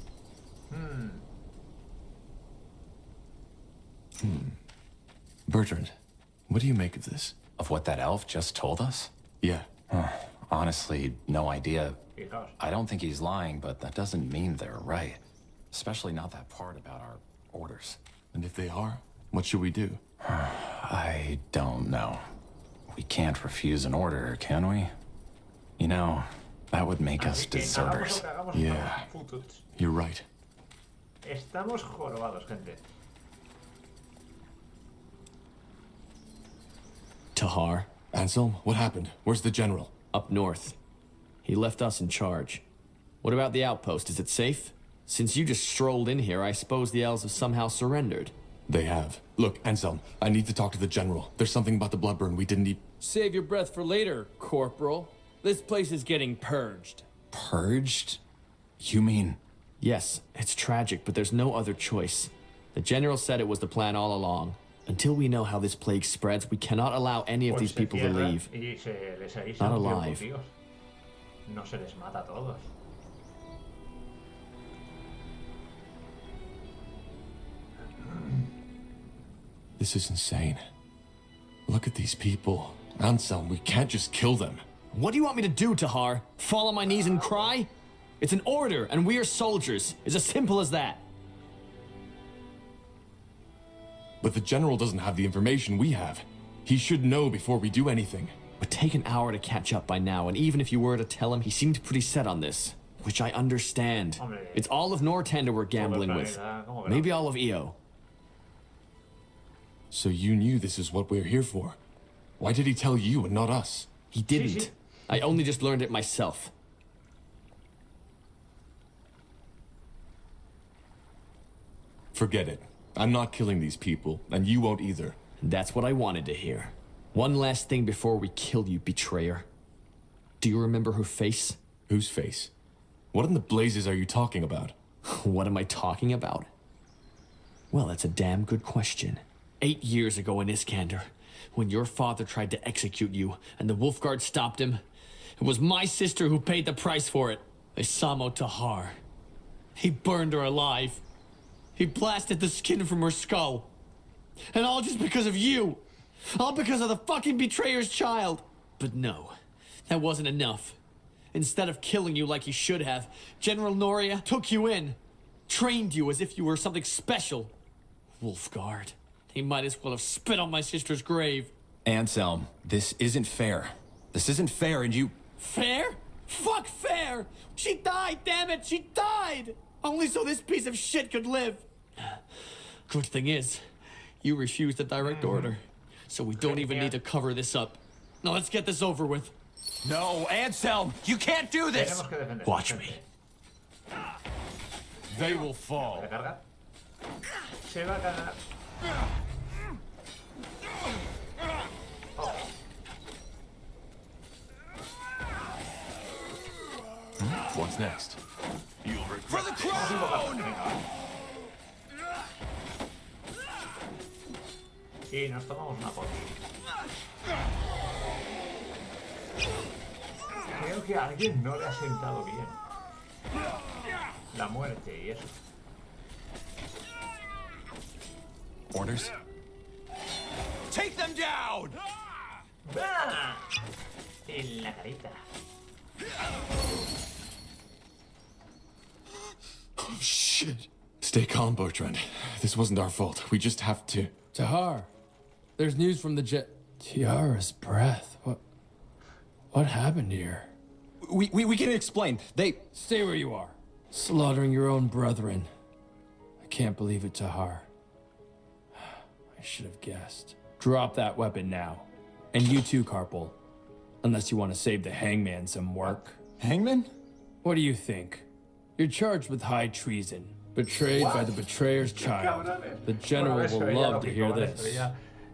Bertrand, what do you make of this? Of what that elf just told us? Yeah. Honestly, no idea. Fijaos. I don't think he's lying, but that doesn't mean they're right. Especially not that part about our orders. And if they are, what should we do? I don't know. We can't refuse an order, can we? You know, that would make us deserters. Yeah, you're right. Estamos jorobados, gente. Tahar. Anselm, what happened? Where's the general? Up north. He left us in charge. What about the outpost? Is it safe? Since you just strolled in here, I suppose the elves have somehow surrendered. They have. Look, Anselm, I need to talk to the general. There's something about the bloodburn we didn't Save your breath for later, Corporal. This place is getting purged. Purged? You mean... Yes, it's tragic, but there's no other choice. The general said it was the plan all along. Until we know how this plague spreads, we cannot allow any of these people to leave. Not alive. No se les mata a todos. This is insane. Look at these people. Anselm, we can't just kill them. What do you want me to do, Tahar? Fall on my knees and cry? It's an order, and we are soldiers. It's as simple as that. But the general doesn't have the information we have. He should know before we do anything. It would take an hour to catch up by now, and even if you were to tell him, he seemed pretty set on this. Which I understand. It's all of Nortender we're gambling with. Maybe all of EO. So you knew this is what we're here for. Why did he tell you and not us? He didn't. I only just learned it myself. Forget it. I'm not killing these people, and you won't either. That's what I wanted to hear. One last thing before we kill you, betrayer. Do you remember her face? Whose face? What in the blazes are you talking about? What am I talking about? Well, that's a damn good question. 8 years ago in Iskander, when your father tried to execute you and the Wolfguard stopped him, it was my sister who paid the price for it. Isamo Tahar. He burned her alive. He blasted the skin from her skull. And all just because of you. All because of the fucking betrayer's child. But no, that wasn't enough. Instead of killing you like he should have, General Noria took you in. Trained you as if you were something special. Wolfguard. He might as well have spit on my sister's grave. Anselm, this isn't fair. This isn't fair, and you... Fair? Fuck fair! She died, damn it! She died! Only so this piece of shit could live. Good thing is, you refused a direct order. So we don't even need to cover this up. Now let's get this over with. No, Anselm! You can't do this! Watch me. They will fall. Se va a cagar. What's next? For the crown! Y nos tomamos una poción. Creo que a alguien no le ha sentado bien la muerte y eso. Orders? Take them down! ¡Ah! En la carita. Oh, shit. Stay calm, Bertrand. This wasn't our fault. We just have to... Tahar, there's news from the jet. Tiara's breath. What happened here? We can explain. They... Stay where you are. Slaughtering your own brethren. I can't believe it, Tahar. I should have guessed. Drop that weapon now. And you too, Carpal. Unless you want to save the hangman some work. Hangman? What do you think? You're charged with high treason. Betrayed by the betrayer's child. The general will love to hear this.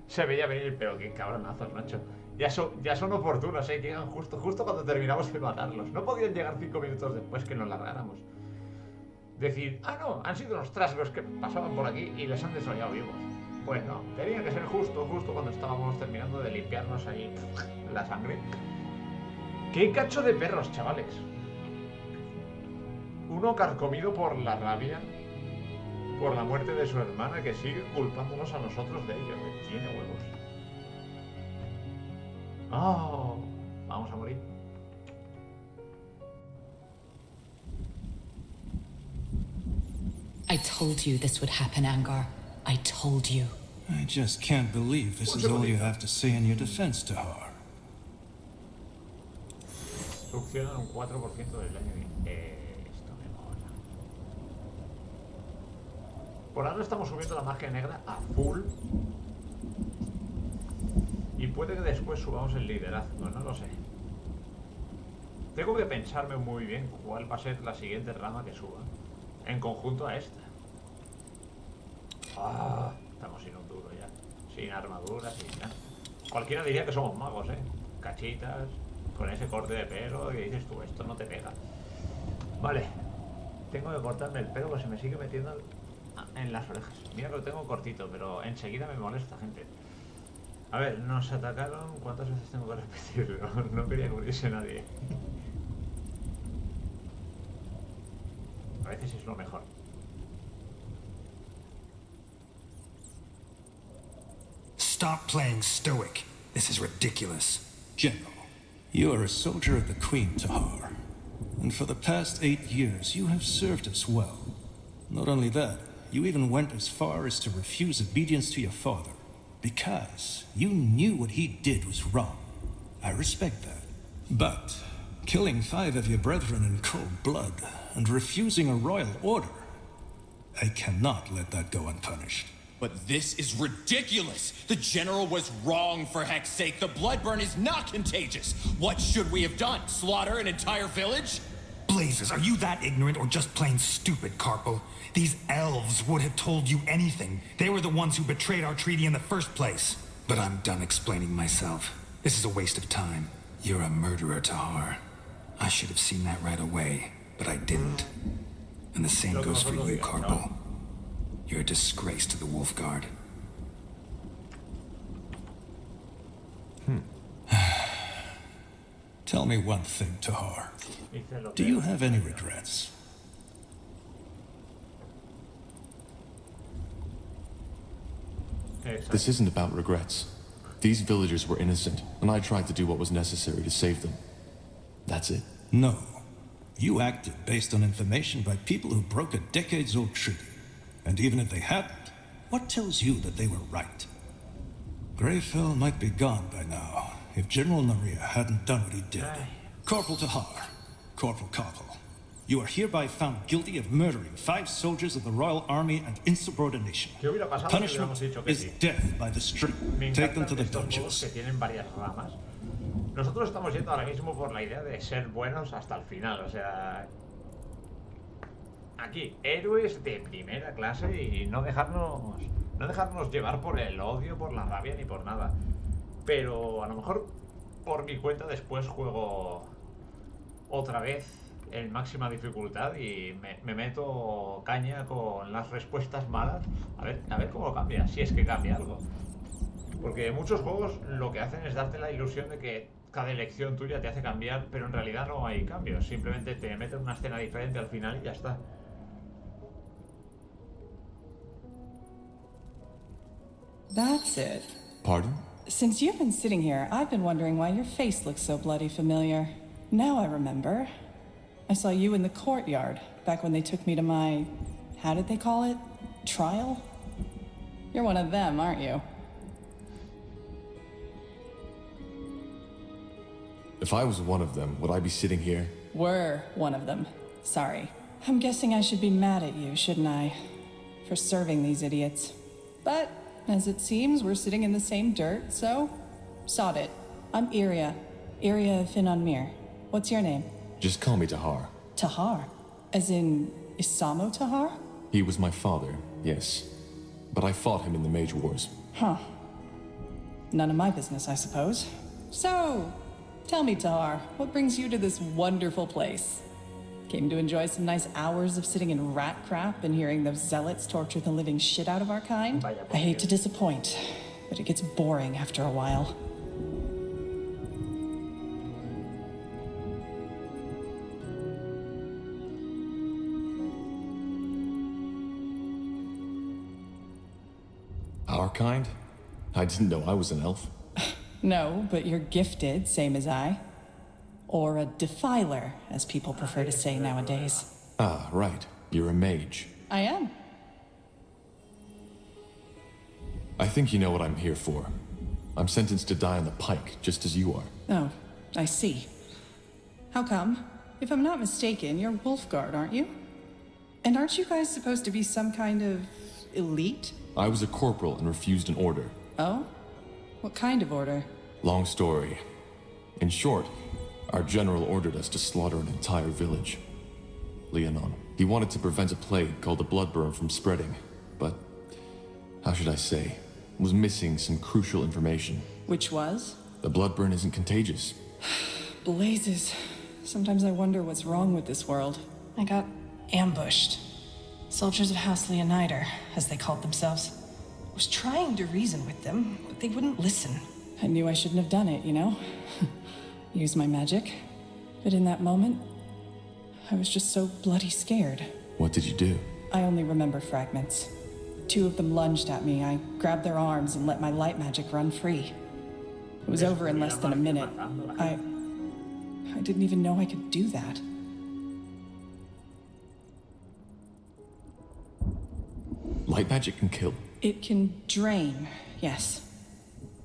Se veía venir, pero qué cabronazos, macho. Ya son oportunos, llegan justo cuando terminamos de matarlos. No podían llegar 5 minutos después que nos largáramos. Decir, ah no, han sido los trasgos que pasaban por aquí y les han desollado vivos. Pues no, tenía que ser justo cuando estábamos terminando de limpiarnos ahí la sangre. ¡Qué cacho de perros, chavales! Uno carcomido por la rabia, por la muerte de su hermana, que sigue culpándonos a nosotros de ello, que tiene huevos. ¡Oh! Vamos a morir. I told you this would happen, Angar. I told you. I just can't believe this is all you have to say in your defense, Tahar. Succionan un 4% del daño. Esto me mola. Por ahora estamos subiendo la magia negra a full. Y puede que después subamos el liderazgo, no lo sé. Tengo que pensarme muy bien cuál va a ser la siguiente rama que suba. En conjunto a esta. Ah, estamos sin un duro ya. Sin armadura, sin nada. Cualquiera diría que somos magos, cachitas, con ese corte de pelo que dices tú, esto no te pega. Vale. Tengo que cortarme el pelo que se me sigue metiendo en las orejas. Mira que lo tengo cortito, pero enseguida me molesta, gente. A ver, nos atacaron. ¿Cuántas veces tengo que repetirlo? No quería que muriese nadie. A veces es lo mejor. Stop playing stoic. This is ridiculous. General, you are a soldier of the Queen, Tahar. And for the past 8 years, you have served us well. Not only that, you even went as far as to refuse obedience to your father. Because you knew what he did was wrong. I respect that. But killing 5 of your brethren in cold blood and refusing a royal order, I cannot let that go unpunished. But this is ridiculous! The General was wrong, for heck's sake. The bloodburn is not contagious. What should we have done? Slaughter an entire village? Blazes, are you that ignorant or just plain stupid, Carpal? These elves would have told you anything. They were the ones who betrayed our treaty in the first place. But I'm done explaining myself. This is a waste of time. You're a murderer, Tahar. I should have seen that right away, but I didn't. And the same goes for you, Carpal. You're a disgrace to the Wolf Guard. Tell me one thing, Tahar. Do you have any regrets? This isn't about regrets. These villagers were innocent, and I tried to do what was necessary to save them. That's it. No. You acted based on information by people who broke a decades-old treaty. And even if they hadn't, what tells you that they were right? Greyfell might be gone by now if General Naria hadn't done what he did. Corporal Tahar, Corporal Koppel, you are hereby found guilty of murdering 5 soldiers of the Royal Army and insubordination. Punishment is death by the string. Take them to the dungeons. Nosotros estamos yendo ahora mismo por la idea de ser buenos hasta el final, o sea... Aquí, héroes de primera clase y no dejarnos llevar por el odio, por la rabia ni por nada. Pero a lo mejor por mi cuenta después juego otra vez en máxima dificultad y me meto caña con las respuestas malas. A ver cómo cambia, si es que cambia algo. Porque muchos juegos lo que hacen es darte la ilusión de que cada elección tuya te hace cambiar, pero en realidad no hay cambios. Simplemente te meten una escena diferente al final y ya está. That's it. Pardon? Since you've been sitting here, I've been wondering why your face looks so bloody familiar. Now I remember. I saw you in the courtyard, back when they took me to my... how did they call it? Trial? You're one of them, aren't you? If I was one of them, would I be sitting here? Were one of them. Sorry. I'm guessing I should be mad at you, shouldn't I? For serving these idiots. But, as it seems, we're sitting in the same dirt, so... sod it. I'm Iria. Iria Finonmir. What's your name? Just call me Tahar. Tahar? As in... Isamo Tahar? He was my father, yes. But I fought him in the Mage Wars. Huh. None of my business, I suppose. So... tell me, Tahar, what brings you to this wonderful place? Came to enjoy some nice hours of sitting in rat crap and hearing those zealots torture the living shit out of our kind? I hate to disappoint, but it gets boring after a while. Our kind? I didn't know I was an elf. No, but you're gifted, same as I. Or a defiler, as people prefer to say nowadays. Ah, right. You're a mage. I am. I think you know what I'm here for. I'm sentenced to die on the pike, just as you are. Oh, I see. How come? If I'm not mistaken, you're Wolfguard, aren't you? And aren't you guys supposed to be some kind of... elite? I was a corporal and refused an order. Oh? What kind of order? Long story. In short, our general ordered us to slaughter an entire village. Leonon. He wanted to prevent a plague called the Bloodburn from spreading, but... how should I say? Was missing some crucial information. Which was? The Bloodburn isn't contagious. Blazes. Sometimes I wonder what's wrong with this world. I got ambushed. Soldiers of House Leonider, as they called themselves. I was trying to reason with them, but they wouldn't listen. I knew I shouldn't have done it, you know? Use my magic. But in that moment, I was just so bloody scared. What did you do? I only remember fragments. 2 of them lunged at me. I grabbed their arms and let my light magic run free. It was over in less than a minute. I didn't even know I could do that. Light magic can kill. It can drain, yes.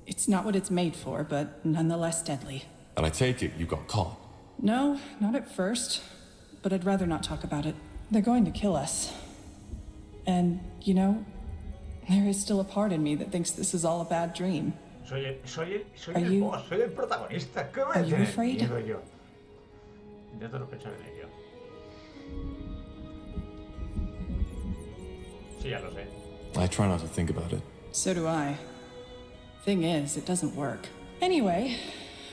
It's not what it's made for, but nonetheless deadly. And I take it you got caught. No, not at first. But I'd rather not talk about it. They're going to kill us. And, you know, there is still a part in me that thinks this is all a bad dream. Soy el boss, soy el protagonista. ¿Qué voy a you afraid? Miedo yo? Intento no pensar en ello. Sí, ya lo sé. I try not to think about it. So do I. Thing is, it doesn't work. Anyway,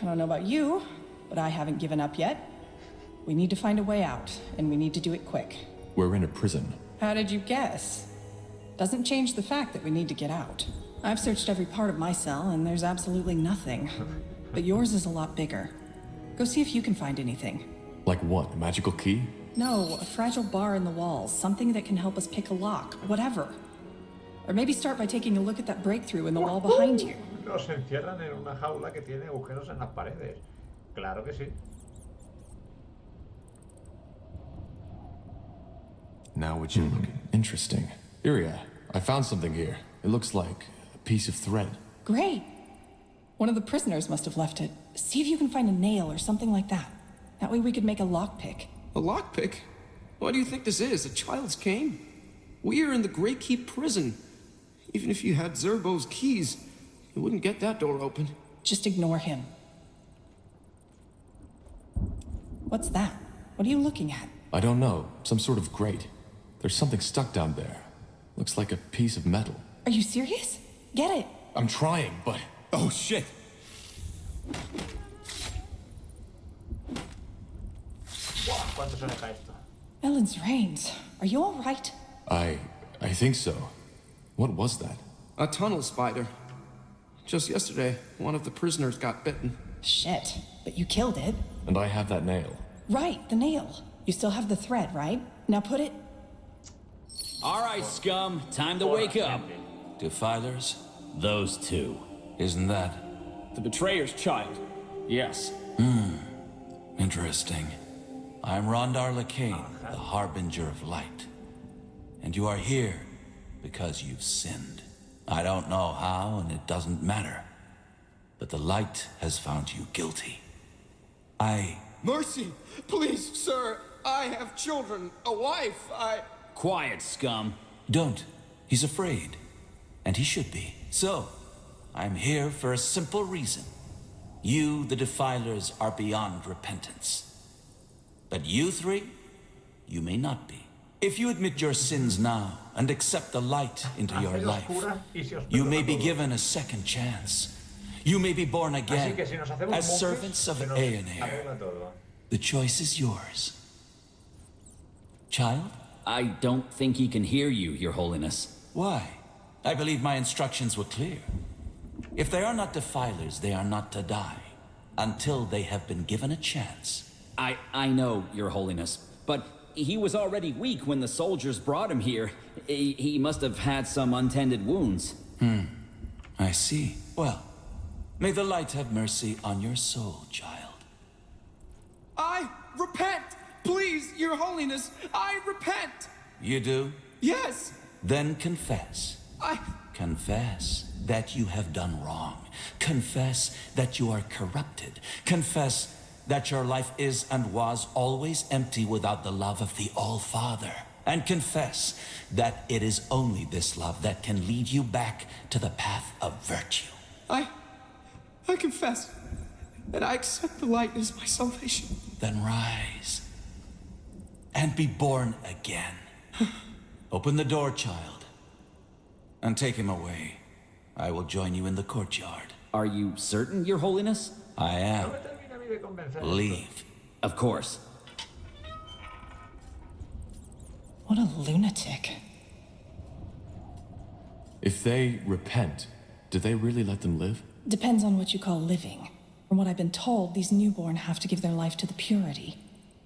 I don't know about you, but I haven't given up yet. We need to find a way out, and we need to do it quick. We're in a prison. How did you guess? Doesn't change the fact that we need to get out. I've searched every part of my cell, and there's absolutely nothing. But yours is a lot bigger. Go see if you can find anything. Like what? A magical key? No, a fragile bar in the walls. Something that can help us pick a lock. Whatever. Or maybe start by taking a look at that breakthrough in the wall behind you. Nos encierran en una jaula que tiene agujeros en las paredes. Claro que sí. Now would you look? Interesting. Iria, I found something here. It looks like a piece of thread. Great. One of the prisoners must have left it. See if you can find a nail or something like that. That way we could make a lockpick. A lockpick? What do you think this is, a child's game? We are in the Grey Keep prison. Even if you had Zerbo's keys, you wouldn't get that door open. Just ignore him. What's that? What are you looking at? I don't know. Some sort of grate. There's something stuck down there. Looks like a piece of metal. Are you serious? Get it. I'm trying, but... Oh, shit! ¿Cuánto se deja esto? Ellen's reins. Are you all right? I think so. What was that? A tunnel spider. Just yesterday, one of the prisoners got bitten. Shit. But you killed it. And I have that nail. Right, the nail. You still have the thread, right? Now put it... All right, scum. Time to wake up. Defilers? Those two. Isn't that? The betrayer's child. Yes. Interesting. I'm Rondar Lacane, the Harbinger of Light. And you are here because you've sinned. I don't know how, and it doesn't matter. But the light has found you guilty. Mercy! Please, sir! I have children, a wife, Quiet, scum. Don't. He's afraid. And he should be. So, I'm here for a simple reason. You, the Defilers, are beyond repentance. But you three, you may not be. If you admit your sins now and accept the light into your life, you may be given a second chance. You may be born again as servants of Aenair. The choice is yours. Child? I don't think he can hear you, Your Holiness. Why? I believe my instructions were clear. If they are not Defilers, they are not to die until they have been given a chance. I know, Your Holiness, but he was already weak when the soldiers brought him here. He must have had some untended wounds. I see. Well, may the light have mercy on your soul, child. I repent! Please, Your Holiness, I repent! You do? Yes! Then confess. Confess that you have done wrong. Confess that you are corrupted. Confess that your life is and was always empty without the love of the All-Father. And confess that it is only this love that can lead you back to the path of virtue. I confess that I accept the light as my salvation. Then rise and be born again. Open the door, child, and take him away. I will join you in the courtyard. Are you certain, Your Holiness? I am. Leave. Of course. What a lunatic. If they repent, do they really let them live? Depends on what you call living. From what I've been told, these newborn have to give their life to the purity.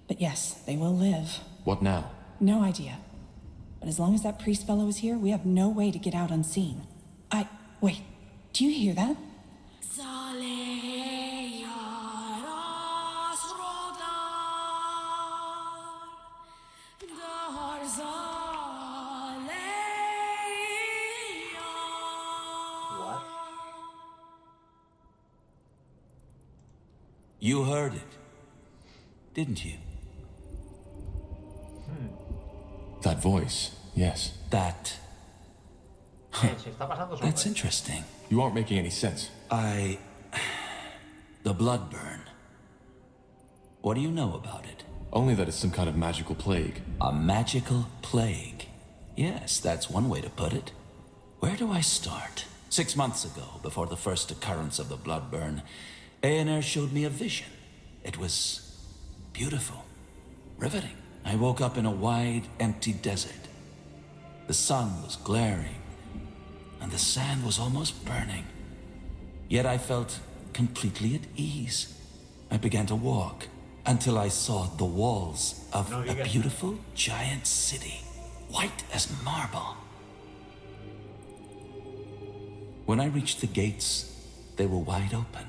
But yes, they will live. What now? No idea. But as long as that priest fellow is here, we have no way to get out unseen. Wait, do you hear that? You heard it, didn't you? That voice, yes. That's interesting. You aren't making any sense. The blood burn. What do you know about it? Only that it's some kind of magical plague. A magical plague? Yes, that's one way to put it. Where do I start? 6 months ago, before the first occurrence of the blood burn, Aenair showed me a vision. It was beautiful, riveting. I woke up in a wide, empty desert. The sun was glaring, and the sand was almost burning. Yet I felt completely at ease. I began to walk until I saw the walls of a beautiful giant city, white as marble. When I reached the gates, they were wide open.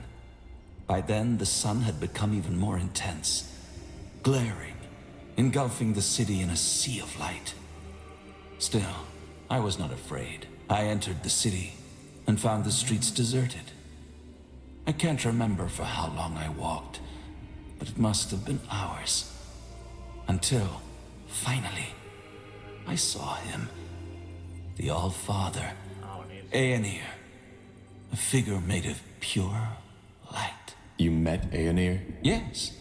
By then, the sun had become even more intense, glaring, engulfing the city in a sea of light. Still, I was not afraid. I entered the city and found the streets deserted. I can't remember for how long I walked, but it must have been hours. Until, finally, I saw him. The All-Father, Aenir. A figure made of pure light. You met Aenir? Yes.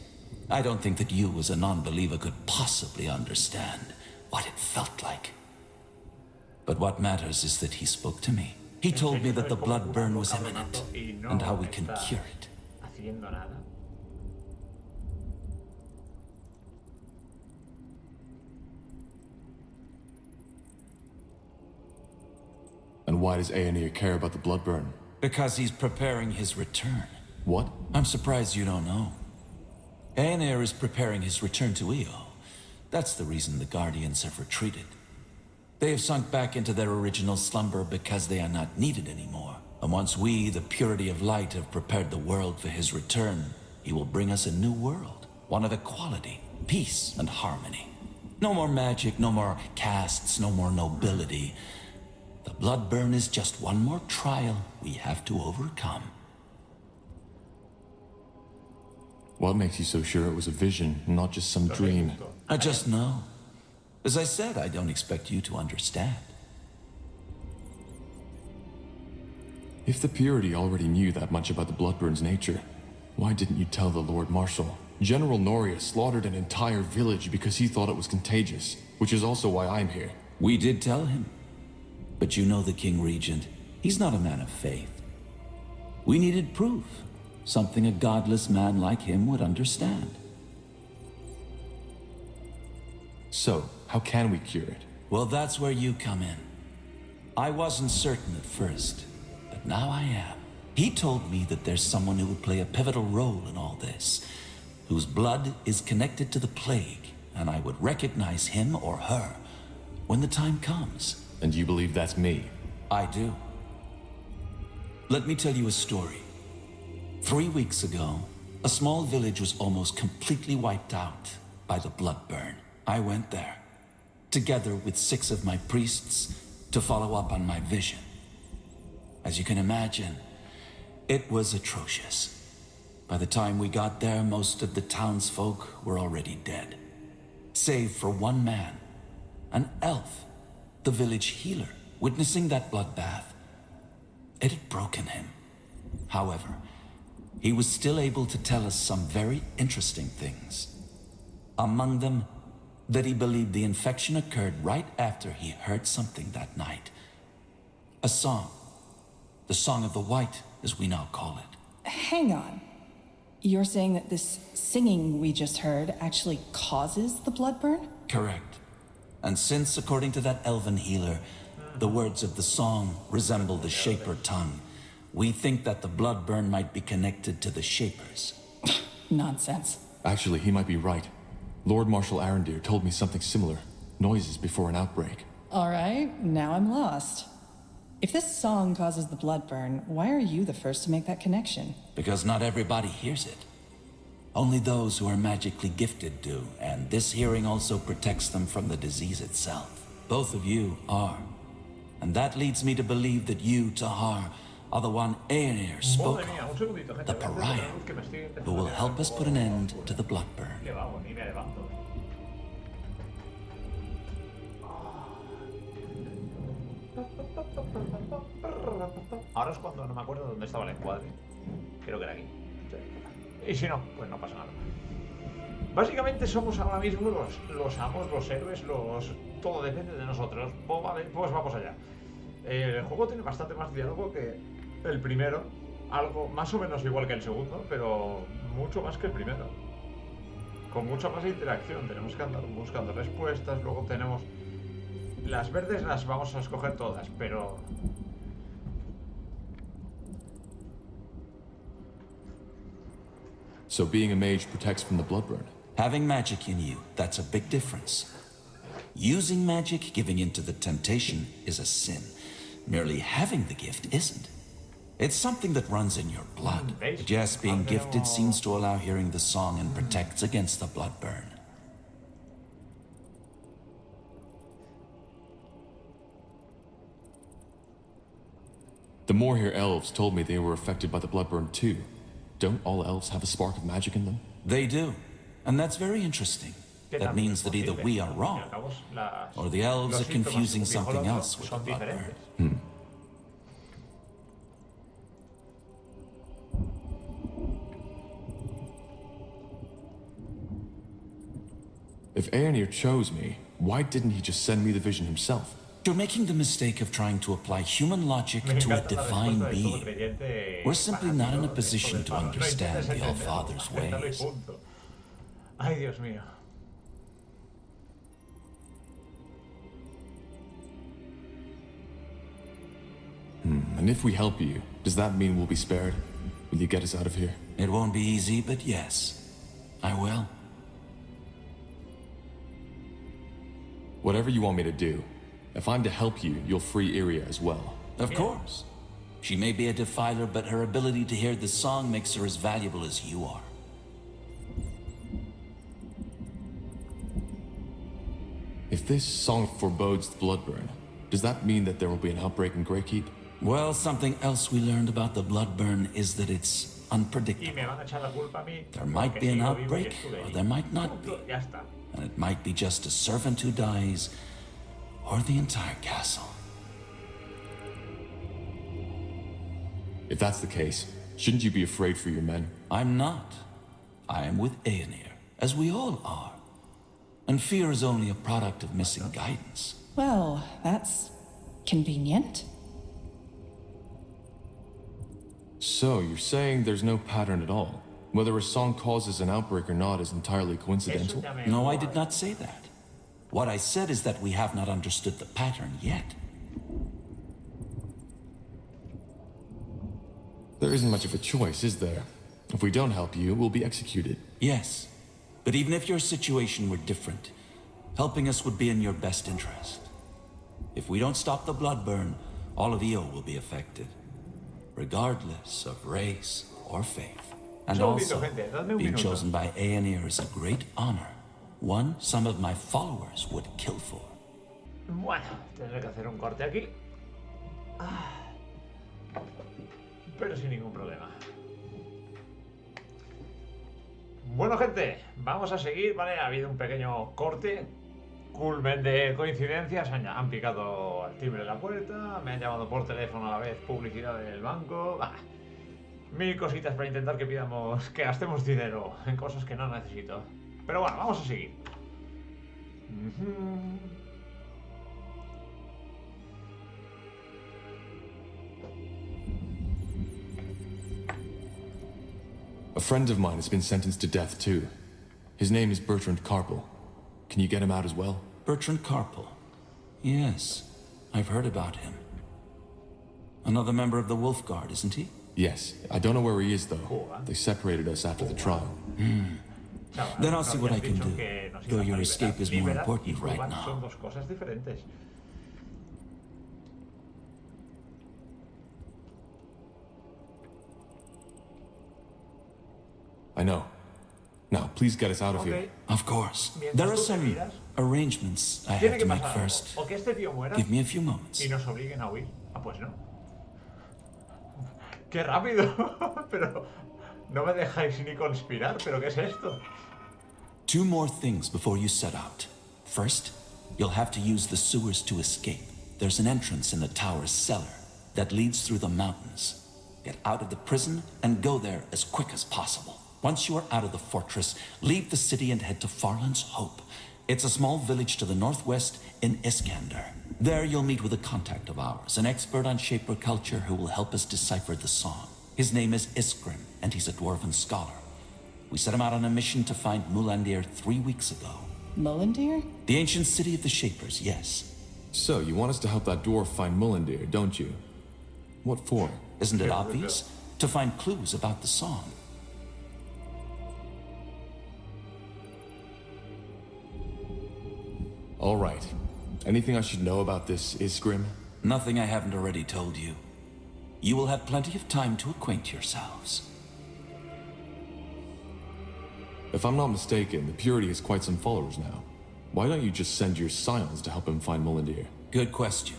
I don't think that you as a non-believer could possibly understand what it felt like. But what matters is that he spoke to me. He told me that the blood burn was imminent, and how we can cure it. And why does Aenir care about the blood burn? Because he's preparing his return. What? I'm surprised you don't know. Aenir is preparing his return to Io. That's the reason the Guardians have retreated. They have sunk back into their original slumber because they are not needed anymore. And once we, the purity of light, have prepared the world for his return, he will bring us a new world. One of equality, peace, and harmony. No more magic, no more castes, no more nobility. The blood burn is just one more trial we have to overcome. What makes you so sure it was a vision, not just some dream? I just know. As I said, I don't expect you to understand. If the Purity already knew that much about the Bloodburn's nature, why didn't you tell the Lord Marshal? General Noria slaughtered an entire village because he thought it was contagious, which is also why I'm here. We did tell him. But you know the King Regent. He's not a man of faith. We needed proof. Something a godless man like him would understand. So, how can we cure it? Well, that's where you come in. I wasn't certain at first, but now I am. He told me that there's someone who would play a pivotal role in all this, whose blood is connected to the plague, and I would recognize him or her when the time comes. And you believe that's me? I do. Let me tell you a story. 3 weeks ago, a small village was almost completely wiped out by the blood burn. I went there, together with 6 of my priests, to follow up on my vision. As you can imagine, it was atrocious. By the time we got there, most of the townsfolk were already dead. Save for one man, an elf, the village healer. Witnessing that bloodbath, it had broken him. However, he was still able to tell us some very interesting things. Among them, that he believed the infection occurred right after he heard something that night. A song. The Song of the White, as we now call it. Hang on. You're saying that this singing we just heard actually causes the blood burn? Correct. And since, according to that elven healer, the words of the song resemble the Shaper tongue, we think that the blood burn might be connected to the Shapers. Nonsense. Actually, he might be right. Lord Marshal Arendir told me something similar. Noises before an outbreak. All right, now I'm lost. If this song causes the blood burn, why are you the first to make that connection? Because not everybody hears it. Only those who are magically gifted do, and this hearing also protects them from the disease itself. Both of you are. And that leads me to believe that you, Tahar, are the one Aenir spoke of, the pariah, who will help us put an end to the blood burn. Ahora es cuando no me acuerdo dónde estaba el encuadre. Creo que era aquí. Y si no, pues no pasa nada. Básicamente somos ahora mismo los amos, los héroes, todo depende de nosotros. Pues vale, pues vamos allá. El juego tiene bastante más diálogo que el primero. Algo más o menos igual que el segundo, pero mucho más que el primero. Con mucha más interacción. Tenemos que andar buscando respuestas. Luego tenemos... Las verdes las vamos a escoger todas, pero... So being a mage protects from the blood burn? Having magic in you, that's a big difference. Using magic, giving in to the temptation, is a sin. Merely having the gift isn't. It's something that runs in your blood. But yes, being gifted seems to allow hearing the song and protects against the blood burn. The Moorhere elves told me they were affected by the Bloodburn too. Don't all elves have a spark of magic in them? They do. And that's very interesting. That means that either we are wrong, or the elves are confusing something else with the Bloodburn. If Aenir chose me, why didn't he just send me the vision himself? You're making the mistake of trying to apply human logic to a divine being. We're simply not in a position to understand the All-Father's ways. Ay, Dios mío. And if we help you, does that mean we'll be spared? Will you get us out of here? It won't be easy, but yes, I will. Whatever you want me to do, if I'm to help you, you'll free Iria as well. Of course. She may be a defiler, but her ability to hear the song makes her as valuable as you are. If this song forebodes the Bloodburn, does that mean that there will be an outbreak in Greykeep? Well, something else we learned about the Bloodburn is that it's unpredictable. There might be an outbreak, or there might not be. And it might be just a servant who dies, or the entire castle. If that's the case, shouldn't you be afraid for your men? I'm not. I am with Aenir, as we all are. And fear is only a product of missing guidance. Well, that's convenient. So, you're saying there's no pattern at all? Whether a song causes an outbreak or not is entirely coincidental? No, I did not say that. What I said is that we have not understood the pattern yet. There isn't much of a choice, is there? If we don't help you, we'll be executed. Yes, but even if your situation were different, helping us would be in your best interest. If we don't stop the Bloodburn, all of Io will be affected, regardless of race or faith. And also, being chosen by Aenir is a great honor, one some of my followers would kill for. Bueno, tendré que hacer un corte aquí. Pero sin ningún problema. Bueno, gente, vamos a seguir, ¿vale? Ha habido un pequeño corte, culmen de coincidencias. Han picado al timbre de la puerta, me han llamado por teléfono a la vez, publicidad del banco. Mil cositas para intentar que gastemos dinero en cosas que no necesito. Pero bueno, vamos a seguir. A friend of mine has been sentenced to death too. His name is Bertrand Carpel. Can you get him out as well? Bertrand Carpel? Yes, I've heard about him. Another member of the Wolf Guard, isn't he? Yes. I don't know where he is though. They separated us after the trial. Then I'll see what I can do. Though your escape is more important right now. Son dos cosas diferentes. I know. Now, please get us out of here. Of course. There are some arrangements I have to make first. Give me a few moments. Y nos obliguen a huir. Ah, pues no. ¡Qué rápido! Pero no me dejáis ni conspirar. ¿Pero qué es esto? 2 more things before you set out. First, you'll have to use the sewers to escape. There's an entrance in the tower's cellar that leads through the mountains. Get out of the prison and go there as quick as possible. Once you are out of the fortress, leave the city and head to Farland's Hope. It's a small village to the northwest in Iskander. There you'll meet with a contact of ours, an expert on Shaper culture who will help us decipher the song. His name is Iskrim, and he's a dwarven scholar. We set him out on a mission to find Mulandir 3 weeks ago. Mulandir? The ancient city of the Shapers, yes. So, you want us to help that dwarf find Mulandir, don't you? What for? Isn't it obvious? To find clues about the song. All right. Anything I should know about this Iskrim? Nothing I haven't already told you. You will have plenty of time to acquaint yourselves. If I'm not mistaken, the Purity has quite some followers now. Why don't you just send your scions to help him find Mulandir? Good question.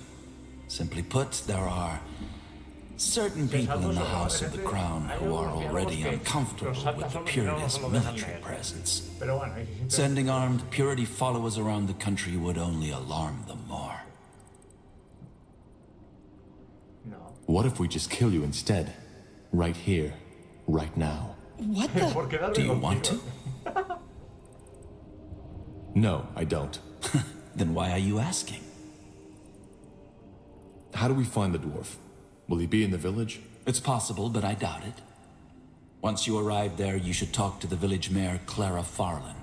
Simply put, there are Certain people in the House of the Crown who are already uncomfortable with the Purity's military presence. Sending armed Purity followers around the country would only alarm them more. What if we just kill you instead? Right here, right now. What the? Do you want to? No, I don't. Then why are you asking? How do we find the dwarf? Will he be in the village? It's possible, but I doubt it. Once you arrive there, you should talk to the village mayor, Clara Farlan.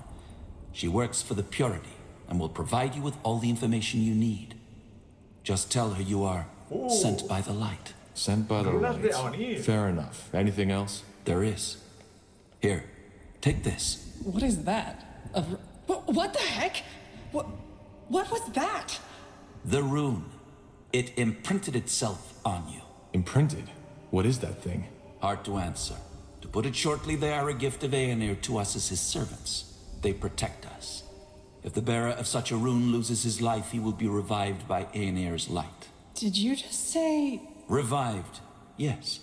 She works for the Purity and will provide you with all the information you need. Just tell her you are sent by the light. Sent by the light. Fair enough. Anything else? There is. Here, take this. What is that? What the heck? What was that? The rune. It imprinted itself on you. Imprinted? What is that thing? Hard to answer. To put it shortly, they are a gift of Aenir to us as his servants. They protect us. If the bearer of such a rune loses his life, he will be revived by Aenir's light. Did you just say... Revived, yes.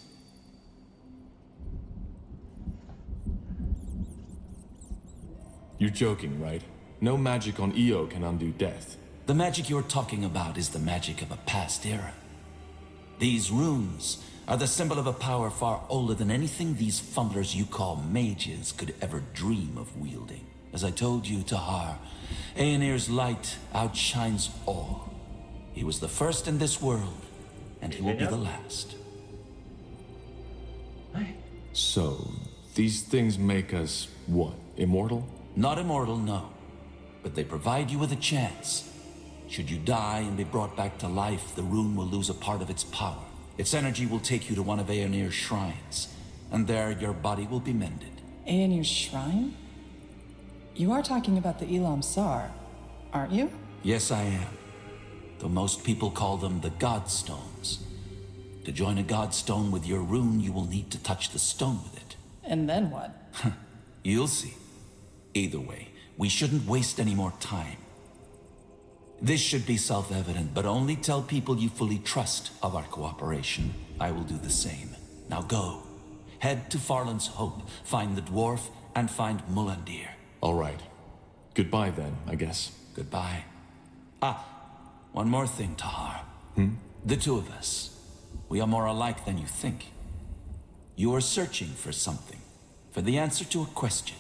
You're joking, right? No magic on Io can undo death. The magic you're talking about is the magic of a past era. These runes are the symbol of a power far older than anything these fumblers you call mages could ever dream of wielding. As I told you, Tahar, Aenir's light outshines all. He was the first in this world, and he will be the last. So, these things make us, what, immortal? Not immortal, no. But they provide you with a chance. Should you die and be brought back to life, the rune will lose a part of its power. Its energy will take you to one of Aenir's shrines, and there your body will be mended. Aenir's shrine? You are talking about the Elam Sar, aren't you? Yes, I am. Though most people call them the Godstones. To join a Godstone with your rune, you will need to touch the stone with it. And then what? You'll see. Either way, we shouldn't waste any more time. This should be self-evident, but only tell people you fully trust of our cooperation. I will do the same. Now go. Head to Farland's Hope, find the dwarf, and find Mulandir. All right. Goodbye then, I guess. Goodbye. One more thing, Tahar. The two of us. We are more alike than you think. You are searching for something, for the answer to a question.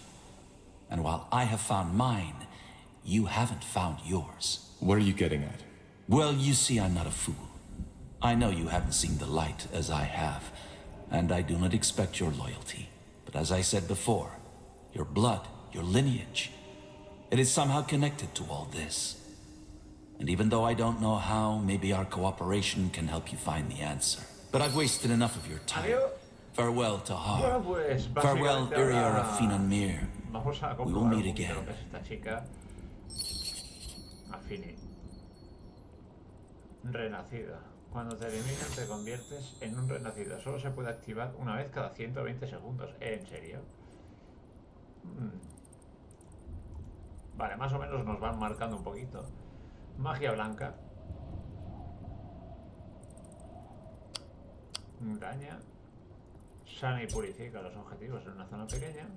And while I have found mine, you haven't found yours. What are you getting at? Well, you see, I'm not a fool. I know you haven't seen the light as I have, and I do not expect your loyalty. But as I said before, your blood, your lineage, it is somehow connected to all this. And even though I don't know how, maybe our cooperation can help you find the answer. But I've wasted enough of your time. Farewell, Tahar. Farewell, Uriar of Finanmir. We will meet again. Afini. Renacida. Cuando te eliminan te conviertes en un renacido. Solo se puede activar una vez cada 120 segundos. ¿En serio? Vale, más o menos nos van marcando un poquito. Magia blanca. Daña. Sana y purifica los objetivos en una zona pequeña.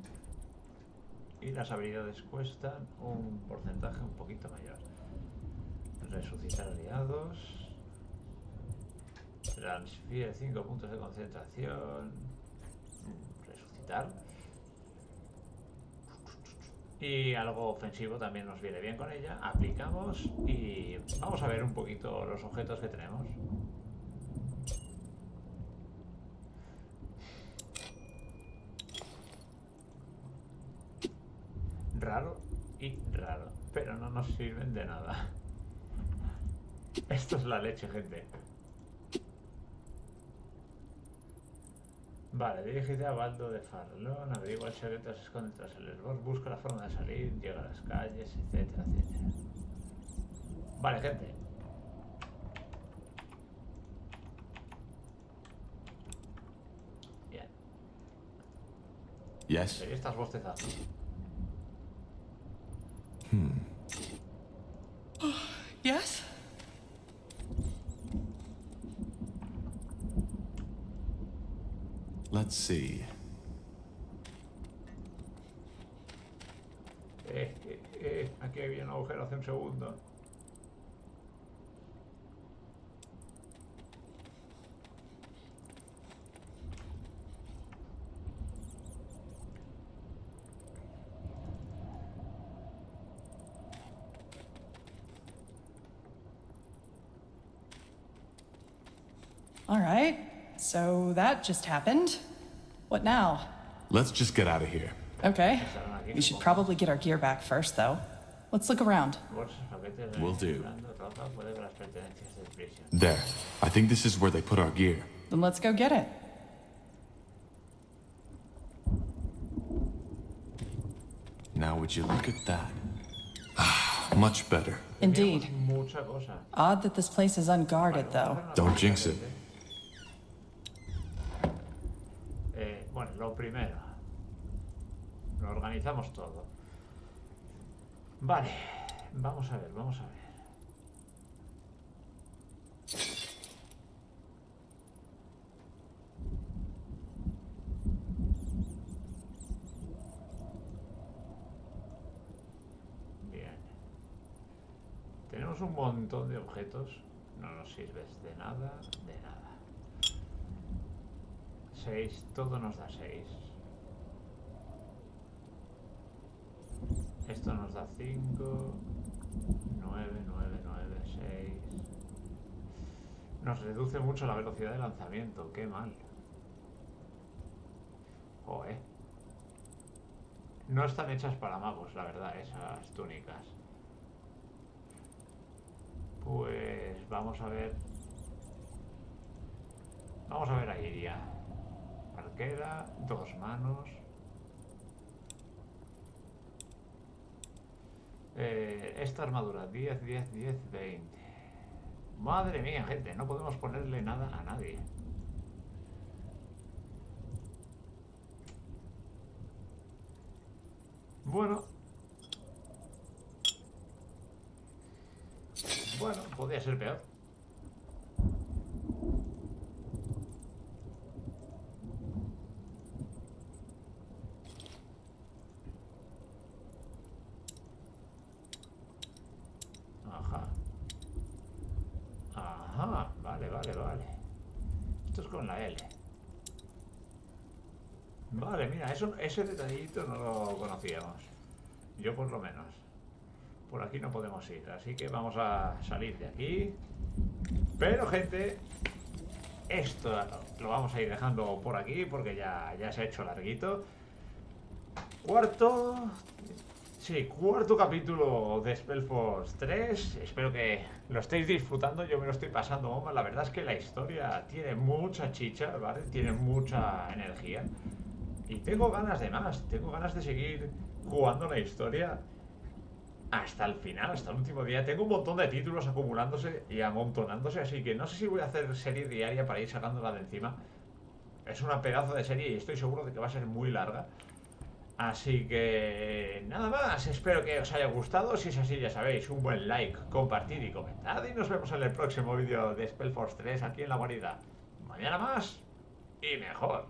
Y las habilidades cuestan un porcentaje un poquito mayor. Resucitar aliados. Transfiere 5 puntos de concentración. Resucitar. Y algo ofensivo también nos viene bien con ella. Aplicamos y vamos a ver un poquito los objetos que tenemos. Raro y raro, pero no nos sirven de nada. Esto es la leche, gente. Vale, dirígete a Baldo de Farlón, averigua el secreto, se esconde tras el esbor, busca la forma de salir, llega a las calles, etcétera, etcétera. Vale, gente. Bien. Yes. ¿En estás bostezando? Yes? Let's see. Aquí había un agujero hace un segundo. All right, so that just happened. What now? Let's just get out of here. Okay. We should probably get our gear back first, though. Let's look around. Will do. There. I think this is where they put our gear. Then let's go get it. Now would you look at that? Much better. Indeed. Odd that this place is unguarded, though. Don't jinx it. Bueno, lo primero. Lo organizamos todo. Vale. Vamos a ver, vamos a ver. Bien. Tenemos un montón de objetos. No nos sirves de nada, de nada. 6, todo nos da 6. Esto nos da 5, 9, 9, 9, 6. Nos reduce mucho la velocidad de lanzamiento, qué mal. Joder. No están hechas para magos, la verdad, esas túnicas. Pues vamos a ver. Vamos a ver a Iria. Arquera, 2 manos. Esta armadura, 10, 10, 10, 20. Madre mía, gente, no podemos ponerle nada a nadie. Bueno. Bueno, podría ser peor. Ajá, vale, vale, vale. Esto es con la L. Vale, mira, ese detallito no lo conocíamos. Yo por lo menos. Por aquí no podemos ir, así que vamos a salir de aquí. Pero, gente, esto lo vamos a ir dejando por aquí porque ya se ha hecho larguito. Cuarto capítulo de SpellForce3. Espero que lo estéis disfrutando. Yo me lo estoy pasando bomba. La verdad es que la historia tiene mucha chicha, ¿vale? Tiene mucha energía. Y tengo ganas de más. Tengo ganas de seguir jugando la historia hasta el final, hasta el último día. Tengo un montón de títulos acumulándose y amontonándose. Así que no sé si voy a hacer serie diaria para ir sacándola de encima. Es una pedazo de serie y estoy seguro de que va a ser muy larga. Así que nada más, espero que os haya gustado. Si es así, ya sabéis, un buen like, compartid y comentad. Y nos vemos en el próximo vídeo de SpellForce3 aquí en la guarida. Mañana más y mejor.